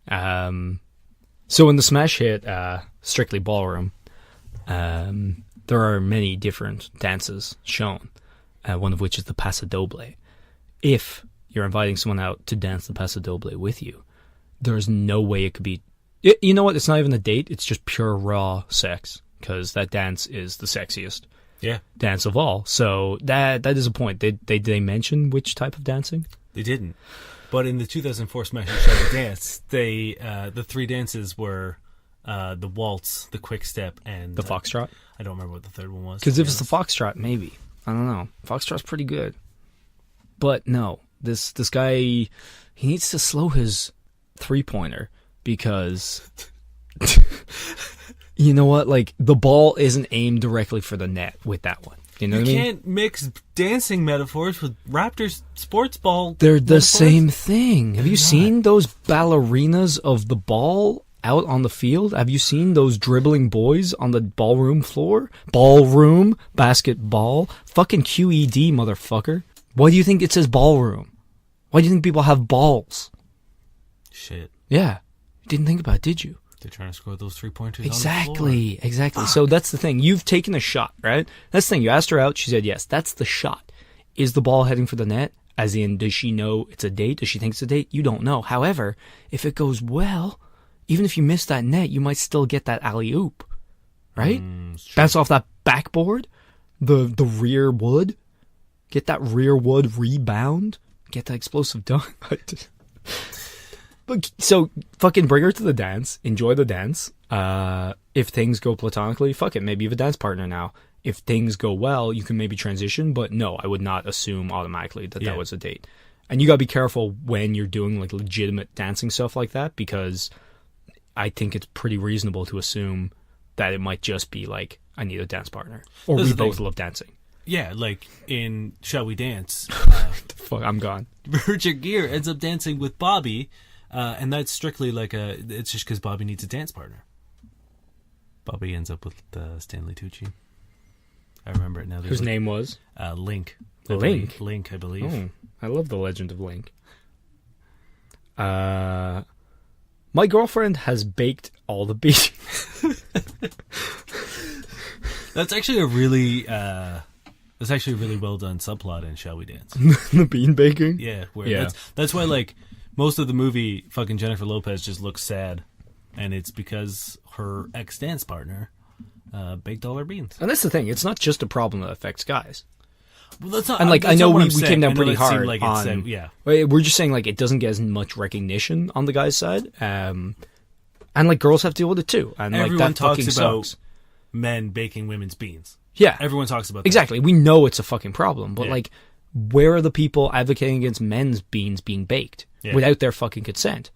So in the smash hit, Strictly Ballroom, there are many different dances shown, one of which is the Paso Doble. If you're inviting someone out to dance the Paso Doble with you, there's no way it could be... You know what? It's not even a date. It's just pure raw sex, because that dance is the sexiest dance of all. So that is a point. Did they mention which type of dancing?
They didn't. But in the 2004 Smash Hit Shall We Dance, the three dances were the waltz, the quick step, and...
The foxtrot?
I don't remember what the third one was.
Because if it's the foxtrot, maybe. I don't know. Foxtrot's pretty good. But no, this guy, he needs to slow his three-pointer because... You know what? Like, the ball isn't aimed directly for the net with that one. You know what I mean?
You can't mix dancing metaphors with Raptors sports ball.
They're the
metaphors.
same thing. Have you seen those ballerinas of the ball out on the field? Have you seen those dribbling boys on the ballroom floor? Ballroom, basketball, fucking QED, motherfucker. Why do you think it says ballroom? Why do you think people have balls?
Shit.
Yeah. You didn't think about it, did you?
They're trying to score those 3-pointers
Exactly.
on the floor.
So that's the thing. You've taken a shot, right? That's the thing. You asked her out. She said yes. That's the shot. Is the ball heading for the net? As in, does she know it's a date? Does she think it's a date? You don't know. However, if it goes well, even if you miss that net, you might still get that alley-oop, right? Bounce off that backboard, the rear wood, get that rear wood rebound, get that explosive dunk. But so fucking bring her to the dance, enjoy the dance. If things go platonically, fuck it, maybe you have a dance partner now. If things go well, you can maybe transition, but no, I would not assume automatically that was a date. And you gotta be careful when you're doing like legitimate dancing stuff like that, because I think it's pretty reasonable to assume that it might just be like, I need a dance partner. Or we both love dancing.
Yeah, like in Shall We Dance?
Fuck, I'm gone.
Richard Gere ends up dancing with Bobby, and that's strictly like it's just because Bobby needs a dance partner. Bobby ends up with Stanley Tucci. I remember it now.
Whose name was?
Link.
Link,
I believe.
Oh, I love the legend of Link. My girlfriend has baked all the beans.
That's actually a really well done subplot in Shall We Dance.
The bean baking?
Yeah, that's why like most of the movie fucking Jennifer Lopez just looks sad, and it's because her ex-dance partner baked all her beans.
And that's the thing, it's not just a problem that affects guys.
Well, that's not,
and like,
that's
I know
not what
we
I'm saying.
came down pretty
it
hard
like
on...
yeah.
We're just saying, like, it doesn't get as much recognition on the guy's side. And, like, girls have to deal with it, too. And,
Everyone
like, that
talks
fucking
about
sucks.
men baking women's beans.
Yeah.
Everyone talks about that.
Exactly. We know it's a fucking problem, but
Yeah.
like, where are the people advocating against men's beans being baked without their fucking consent?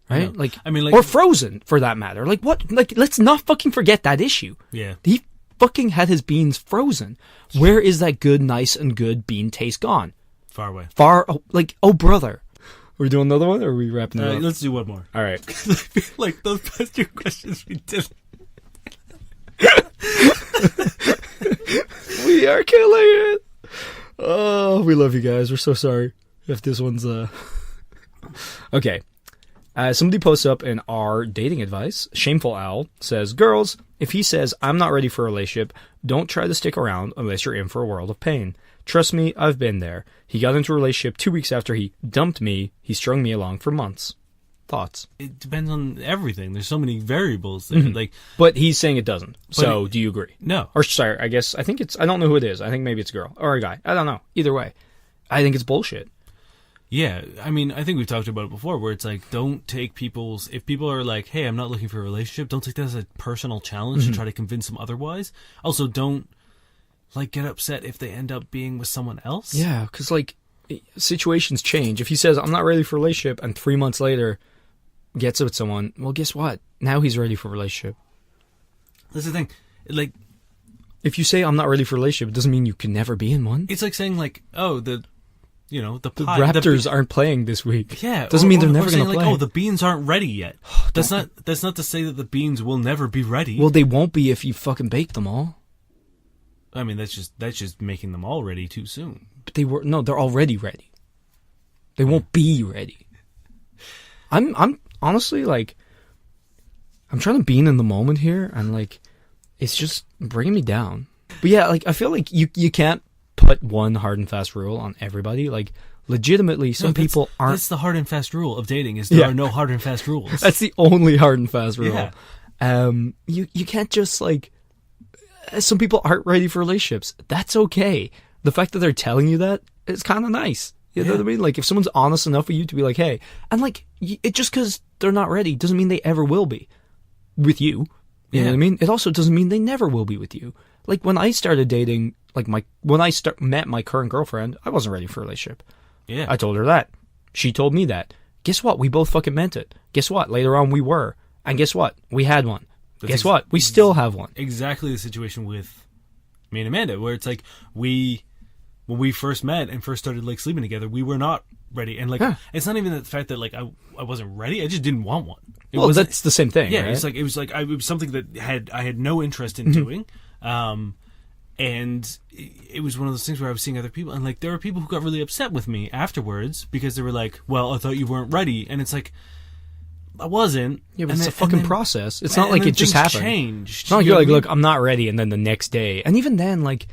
Right?
Yeah.
Like,
I mean, like,
or frozen for that matter. Like, what? Like, let's not fucking forget that issue.
Yeah.
He fucking had his beans frozen. Where is that good, nice, and good bean taste gone?
Far away.
Oh, brother. Are we doing another one, or are we wrapping it up?
Let's do one more.
All right.
I feel like those past two questions we did.
We are killing it. Oh, we love you guys. We're so sorry if this one's okay. Somebody posts up in our dating advice. Shameful Owl says, girls, if he says I'm not ready for a relationship, don't try to stick around unless you're in for a world of pain. Trust me, I've been there. He got into a relationship 2 weeks after he dumped me. He strung me along for months. Thoughts?
It depends on everything. There's so many variables there. Like,
But he's saying it doesn't. So do you agree?
no.
Or sorry, I think it's, I don't know who it is. I think maybe it's a girl or a guy. I don't know. Either way, I think it's bullshit.
Yeah, I mean, I think we've talked about it before, where it's like, don't take if people are like, hey, I'm not looking for a relationship, don't take that as a personal challenge to try to convince them otherwise. Also, don't, like, get upset if they end up being with someone else.
Yeah, because, like, situations change. If he says, I'm not ready for a relationship, and 3 months later gets with someone, well, guess what? Now he's ready for a relationship.
That's the thing. Like,
if you say, I'm not ready for a relationship, it doesn't mean you can never be in one.
it's like saying, like, oh, the
Raptors aren't playing this week.
Yeah,
doesn't mean they're never
going
to
to
play.
oh, the beans aren't ready yet. That's not to say that the beans will never be ready.
Well, they won't be if you fucking bake them all.
I mean, that's just making them all ready too soon.
But they're already ready. They won't be ready. I'm honestly, like, I'm trying to be in the moment here, and, like, it's just bringing me down. But yeah, like, I feel like you can't put one hard and fast rule on everybody. Like, legitimately, some people aren't.
That's the hard and fast rule of dating, is there are no hard and fast rules.
That's the only hard and fast rule.
Yeah.
You can't just, like, some people aren't ready for relationships. That's okay. The fact that they're telling you that is kind of nice. You know what I mean? Like, if someone's honest enough with you to be like, hey, and, like, it just because they're not ready doesn't mean they ever will be with you. You know what I mean? It also doesn't mean they never will be with you. Like, when I started dating, like, when I met my current girlfriend, I wasn't ready for a relationship.
Yeah.
I told her that. She told me that. Guess what? We both fucking meant it. Guess what? Later on, we were. And guess what? We had one. Guess what? We still have one.
Exactly the situation with me and Amanda, where it's like, when we first met and first started, like, sleeping together, we were not ready. And, like, it's not even the fact that, like, I wasn't ready. I just didn't want one.
That's the same thing.
Yeah,
right?
it was something that I had no interest in doing. And it was one of those things where I was seeing other people, and, like, there were people who got really upset with me afterwards because they were like, well, I thought you weren't ready. And it's like, I wasn't.
Yeah, but it's a fucking process. It's not like it just happened.
Changed.
It's not like you're like, look, I'm not ready, and then the next day. And even then, like,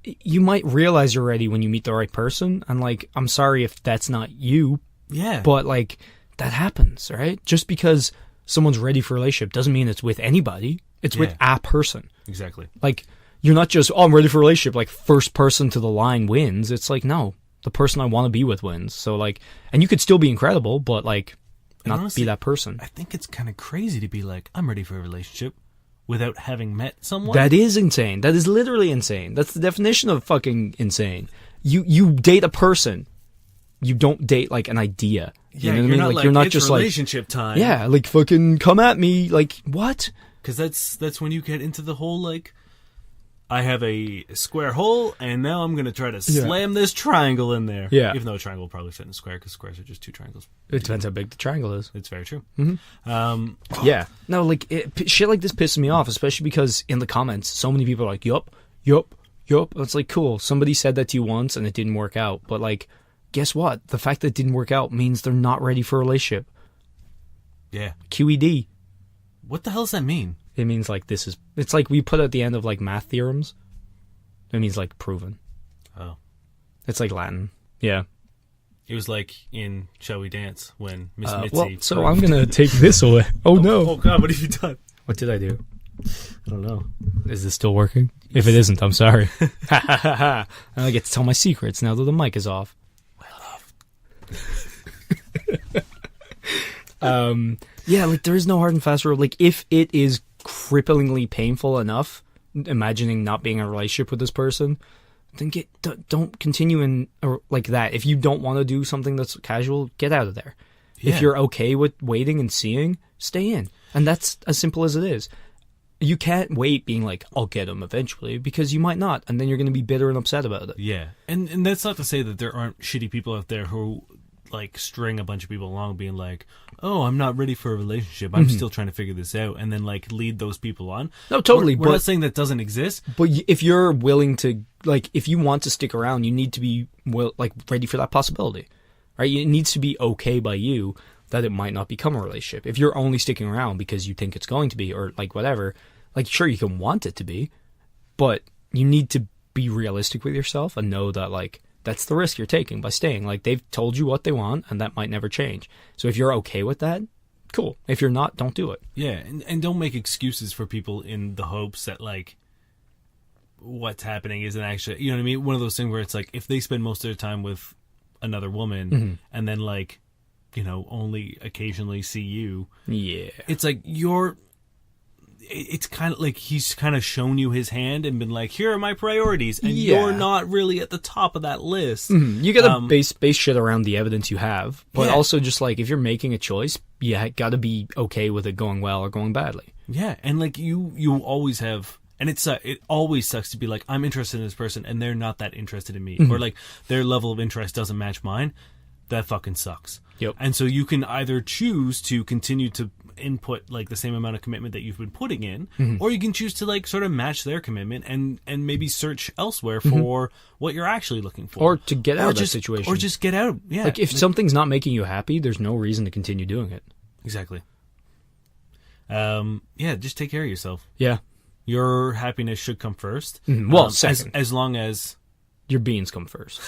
you might realize you're ready when you meet the right person, and, like, I'm sorry if that's not you.
Yeah.
But, like, that happens, right? Just because someone's ready for a relationship doesn't mean it's with anybody. It's with a person.
Exactly.
Like, you're not just, oh, I'm ready for a relationship, like, first person to the line wins. It's like, no, the person I want to be with wins. So, like, and you could still be incredible, but, like, not honestly, be that person.
I think it's kind of crazy to be like, I'm ready for a relationship without having met someone.
That is insane. That is literally insane. That's the definition of fucking insane. You date a person. You don't date, like, an idea. You know what I mean? Like, you're not just
relationship time.
Yeah, like, fucking come at me. Like, what?
Because that's when you get into the whole, like, I have a square hole, and now I'm going to try to slam this triangle in there.
Yeah.
Even though a triangle will probably fit in a square, because squares are just two triangles.
It depends how big the triangle is.
It's very true.
Mm-hmm. Yeah. No, like, shit like this pisses me off, especially because in the comments, so many people are like, yup. It's like, cool. Somebody said that to you once, and it didn't work out. But, like, guess what? The fact that it didn't work out means they're not ready for a relationship.
Yeah.
QED.
What the hell does that mean?
It means, like, it's like we put at the end of, like, math theorems. It means, like, proven.
Oh.
It's like Latin. Yeah.
It was like in Shall We Dance when Miss Mitzi...
Well, so I'm going to take this away. Oh, no.
Oh, God, what have you done?
What did I do? I don't know. Is this still working? If it isn't, I'm sorry. I get to tell my secrets now that the mic is off. Yeah, like, there is no hard and fast rule. Like, if it is cripplingly painful enough, imagining not being in a relationship with this person, then don't continue in like that. If you don't want to do something that's casual, get out of there.
Yeah.
If you're okay with waiting and seeing, stay in. And that's as simple as it is. You can't wait being like, I'll get him eventually, because you might not, and then you're going to be bitter and upset about it.
Yeah. And that's not to say that there aren't shitty people out there who like string a bunch of people along being like, oh, I'm not ready for a relationship, I'm still trying to figure this out, and then like lead those people on.
No, totally.
We're not saying that doesn't exist.
But if you're willing to, like, if you want to stick around, you need to be ready for that possibility, right? It needs to be okay by you that it might not become a relationship. If you're only sticking around because you think it's going to be, or like whatever, like sure you can want it to be, but you need to be realistic with yourself and know that like that's the risk you're taking by staying. Like they've told you what they want, and that might never change. So if you're okay with that, cool. If you're not, don't do it.
Yeah, and don't make excuses for people in the hopes that like what's happening isn't actually, you know what I mean? One of those things where it's like if they spend most of their time with another woman and then like, you know, only occasionally see you.
Yeah.
It's like it's kind of like he's kind of shown you his hand and been like, here are my priorities, and you're not really at the top of that list.
You gotta base shit around the evidence you have, but
Yeah.
also just like if you're making a choice, you gotta be okay with it going well or going badly.
Yeah, and like you always have, and it always sucks to be like, I'm interested in this person and they're not that interested in me, or like their level of interest doesn't match mine. That fucking sucks.
Yep.
And so you can either choose to continue to input like the same amount of commitment that you've been putting in, or you can choose to like sort of match their commitment and maybe search elsewhere for what you're actually looking for,
Or to get out of that situation.
or just get out. Yeah,
Like if something's not making you happy, there's no reason to continue doing it.
exactly. Yeah, just take care of yourself.
Yeah.
Your happiness should come first.
Well, second.
as long as
Your beans come first.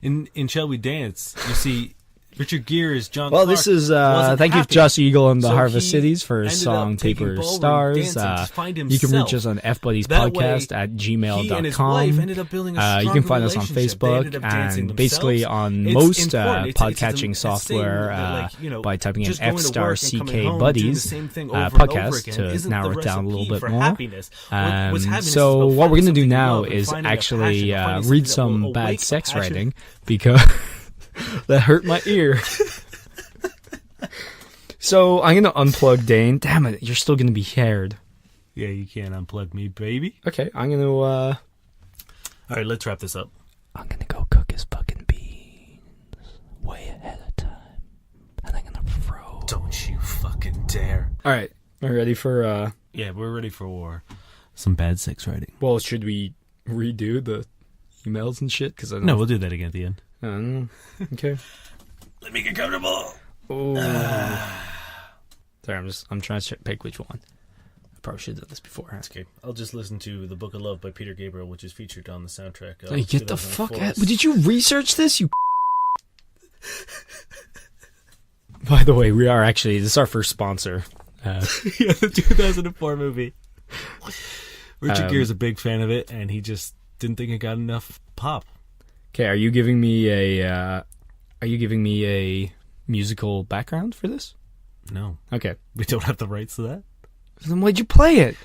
in Shall We Dance, you see Richard Gere is John
Well,
Clark
this is
wasn't
thank you
happy.
Joss Eagle and the
So
Harvest
he
Cities for
ended
song
up taking
Paper
ballroom
Stars.
dancing to find
You can reach
himself.
us on FBuddies
That
Podcast
way,
at
he and his wife
gmail.com.
ended up building a
You
stronger
can find us on
relationship. They ended
Facebook
up dancing
and basically
themselves.
on
It's
most
important. It's
podcatching
a
software
thing that, like, you know,
by typing in
just going to
F star
work and coming
CK
home, doing the
Buddies
same thing over and over
podcast
again
to
isn't
narrow
the
it down a little
recipe
bit
for
more.
happiness. What's happiness is
So
about
what we're
finding
going to do
something you
now
love and
is
finding a
actually
passion, finding
read
something that
some
will
bad
awake
sex
passion.
writing because that hurt my ear. So I'm going to unplug Dane. Damn it, you're still going to be haired.
Yeah, you can't unplug me, baby.
Okay, I'm going to...
All right, let's wrap this up.
I'm going to go cook his fucking beans way ahead of time. And I'm going to throw...
Don't you fucking dare.
All right, we're ready for...
Yeah, we're ready for war. Some bad sex writing.
Well, should we redo the emails and shit? Cause I don't
No, we'll do that again at the end.
I don't know. Okay.
Let me get comfortable.
Oh. Sorry, I'm trying to pick which one. I probably should have done this before.
That's okay. I'll just listen to The Book of Love by Peter Gabriel, which is featured on the soundtrack.
Hey, get the fuck
2004's
out. Did you research this, you... By the way, we are actually... This is our first sponsor.
Yeah, the 2004 movie. Richard Gere's a big fan of it, and he just didn't think it got enough pop.
Okay, are you giving me a musical background for this?
No.
Okay.
We don't have the rights to that.
Then why'd you play it?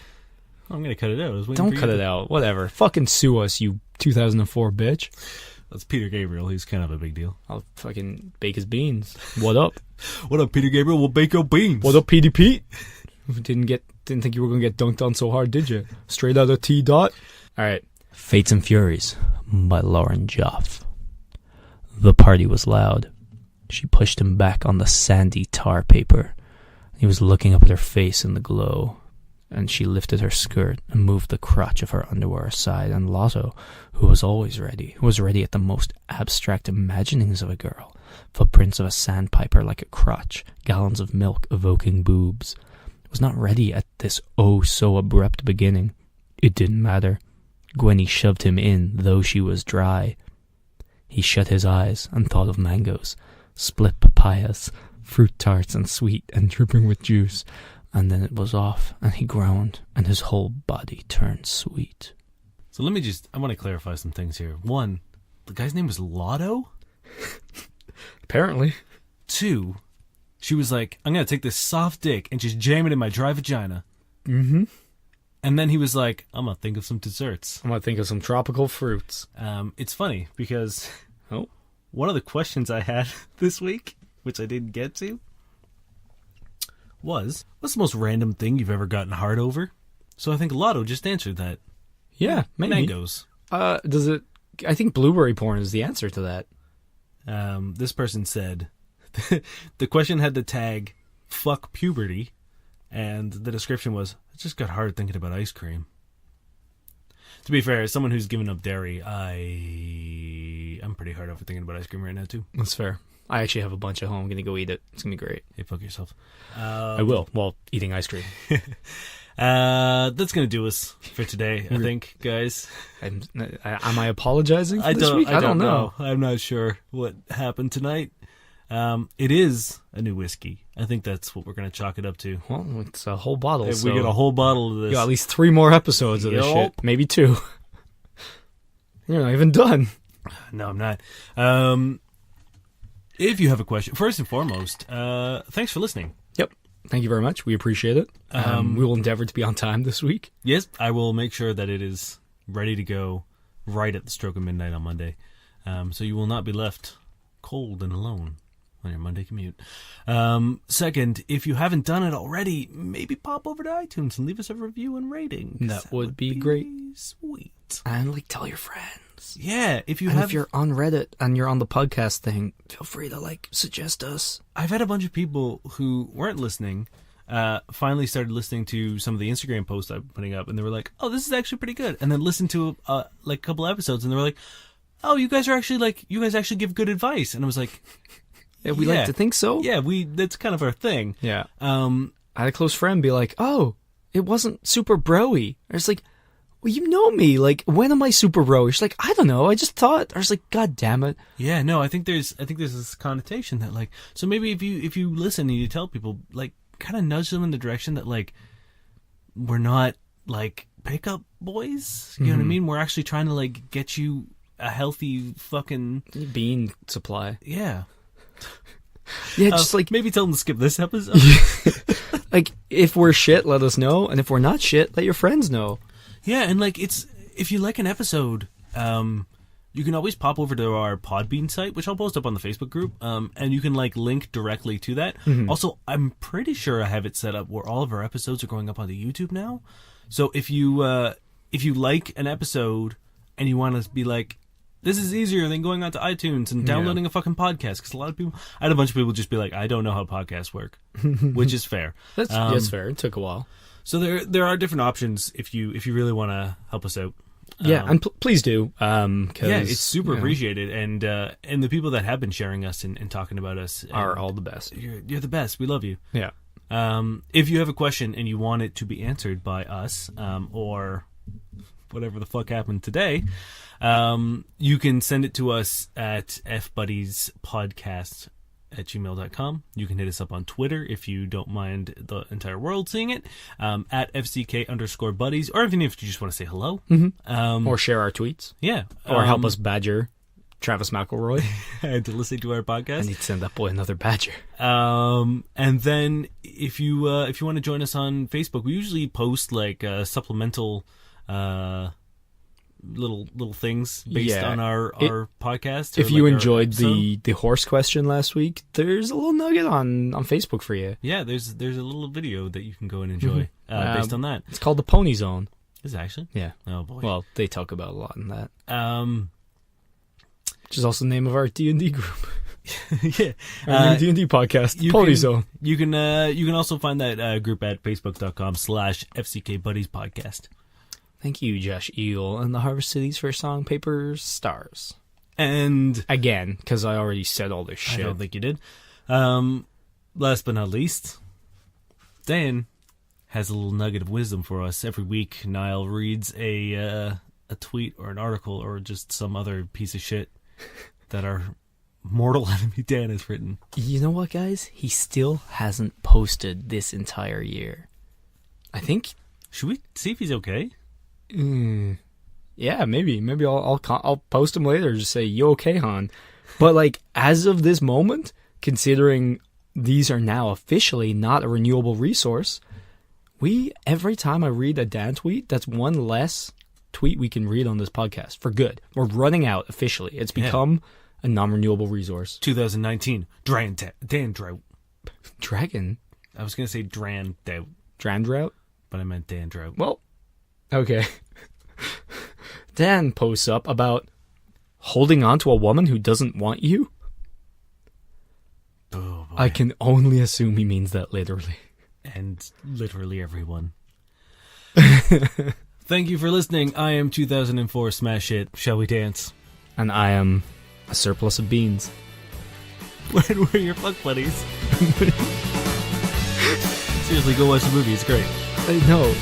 I'm going to cut it out. I was waiting
Don't
for
cut
you
it
to-
out. Whatever. Fucking sue us, you 2004 bitch.
That's Peter Gabriel. He's kind of a big deal.
I'll fucking bake his beans. What up?
What up, Peter Gabriel? We'll bake your beans.
What up, Petey Pete? Didn't think you were gonna get dunked on so hard, did you? Straight out of T dot. All right. Fates and Furies by Lauren Joff. The party was loud. She pushed him back on the sandy tar paper. He was looking up at her face in the glow, and she lifted her skirt and moved the crotch of her underwear aside, and Lotto, who was always ready, was ready at the most abstract imaginings of a girl. Footprints of a sandpiper like a crotch, gallons of milk evoking boobs. Was not ready at this oh-so-abrupt beginning. It didn't matter. Gwenny shoved him in, though she was dry. He shut his eyes and thought of mangoes, split papayas, fruit tarts and sweet and dripping with juice, and then it was off, and he groaned, and his whole body turned sweet.
So I want to clarify some things here. One, the guy's name was Lotto?
Apparently.
2, she was like, I'm going to take this soft dick and just jam it in my dry vagina.
Mm-hmm.
And then he was like, I'm going to think of some desserts.
I'm going to think of some tropical fruits.
It's funny because
Oh.
one of the questions I had this week, which I didn't get to, was, what's the most random thing you've ever gotten hard over? So I think Lotto just answered that.
Yeah, maybe.
Mangoes.
Does it... I think blueberry porn is the answer to that.
This person said, the question had the tag, fuck puberty, and the description was, I just got hard thinking about ice cream. To be fair, as someone who's given up dairy, I'm pretty hard over thinking about ice cream right now, too.
That's fair. I actually have a bunch at home. I'm going to go eat it. It's going to be great.
Hey, fuck yourself.
I will, while eating ice cream.
That's going to do us for today, I think, guys.
Am I apologizing for this week?
I don't know. I'm not sure what happened tonight. It is a new whiskey. I think that's what we're going to chalk it up to.
Well, it's a whole bottle.
We
so
get a whole bottle of this.
you got at least 3 more episodes of this
Yup.
shit. Maybe 2. You're not even done.
No, I'm not. If you have a question, first and foremost, thanks for listening.
Yep. Thank you very much. We appreciate it. We will endeavor to be on time this week.
Yes, I will make sure that it is ready to go right at the stroke of midnight on Monday. So you will not be left cold and alone on your Monday commute. Second, if you haven't done it already, maybe pop over to iTunes and leave us a review and rating.
That would be great.
Sweet.
And tell your friends.
Yeah, if
If you're on Reddit and you're on the podcast thing, feel free to suggest us.
I've had a bunch of people who weren't listening finally started listening to some of the Instagram posts I'm putting up, and they were like, "Oh, this is actually pretty good." And then listened to a couple episodes, and they were like, "Oh, you guys actually give good advice." And I was like,
Yeah, we like to think so.
Yeah, that's kind of our thing.
Yeah. I had a close friend be like, "Oh, it wasn't super bro-y." I was like, "Well, you know me. When am I super bro-y?" She's like, "I don't know. I just thought." I was like, "God damn it."
Yeah, no, I think there's this connotation that so maybe if you listen and you tell people kind of nudge them in the direction that we're not pickup boys. You know what I mean? We're actually trying to get you a healthy fucking
bean supply.
Yeah.
Yeah, just
maybe tell them to skip this episode.
If we're shit, let us know, and if we're not shit, let your friends know.
Yeah, and it's if you like an episode, you can always pop over to our Podbean site, which I'll post up on the Facebook group, and you can link directly to that. Also, I'm pretty sure I have it set up where all of our episodes are going up onto YouTube now. So if you like an episode and you want to be this is easier than going onto iTunes and downloading a fucking podcast, because a lot of people, I had a bunch of people just be like, I don't know how podcasts work, which is fair.
That's fair. It took a while.
So there are different options if you really want to help us out.
Yeah, and please do.
It's super appreciated, and the people that have been sharing us and talking about us
are all the best.
You're the best. We love you.
Yeah.
If you have a question and you want it to be answered by us, or whatever the fuck happened today, you can send it to us at fbuddiespodcast@gmail.com. You can hit us up on Twitter if you don't mind the entire world seeing it, at FCK_buddies, or even if you just want to say hello.
Or share our tweets.
Yeah.
Or help us badger Travis McElroy.
And to listen to our podcast.
I need to send that boy another badger.
And then if you want to join us on Facebook, we usually post supplemental little things based on our podcast.
If you enjoyed the horse question last week, there's a little nugget on Facebook for you.
Yeah, there's a little video that you can go and enjoy based on that.
It's called the Pony Zone.
Is it actually?
Yeah.
Oh boy.
Well, they talk about a lot in that. Which is also the name of our D&D group.
Yeah.
Our D&D podcast, Pony Zone.
You can also find that group at facebook.com/FCKBuddiesPodcast.
Thank you, Josh Eagle and the Harvest City's for song, Paper Stars.
And
again, because I already said all this shit.
I don't think you did. Last but not least, Dan has a little nugget of wisdom for us. Every week, Niall reads a tweet or an article or just some other piece of shit that our mortal enemy Dan has written.
You know what, guys? He still hasn't posted this entire year. I think.
Should we see if he's okay?
Yeah, maybe I'll post him later. Just say, "You okay, hon?" But as of this moment, considering these are now officially not a renewable resource, Every time I read a Dan tweet, that's one less tweet we can read on this podcast for good. We're running out officially. It's become a non-renewable resource.
2019, Dan Drought.
Dragon?
I was going to say Dran Doubt,
Drandrout?
but I meant Dan Drought.
Well, okay. Dan posts up about holding on to a woman who doesn't want you.
Oh, boy.
I can only assume he means that literally.
And literally everyone. Thank you for listening. I am 2004 Smash Hit. Shall we dance?
And I am a surplus of beans.
We're your fuck buddies. Seriously, go watch the movie. It's great.
I know.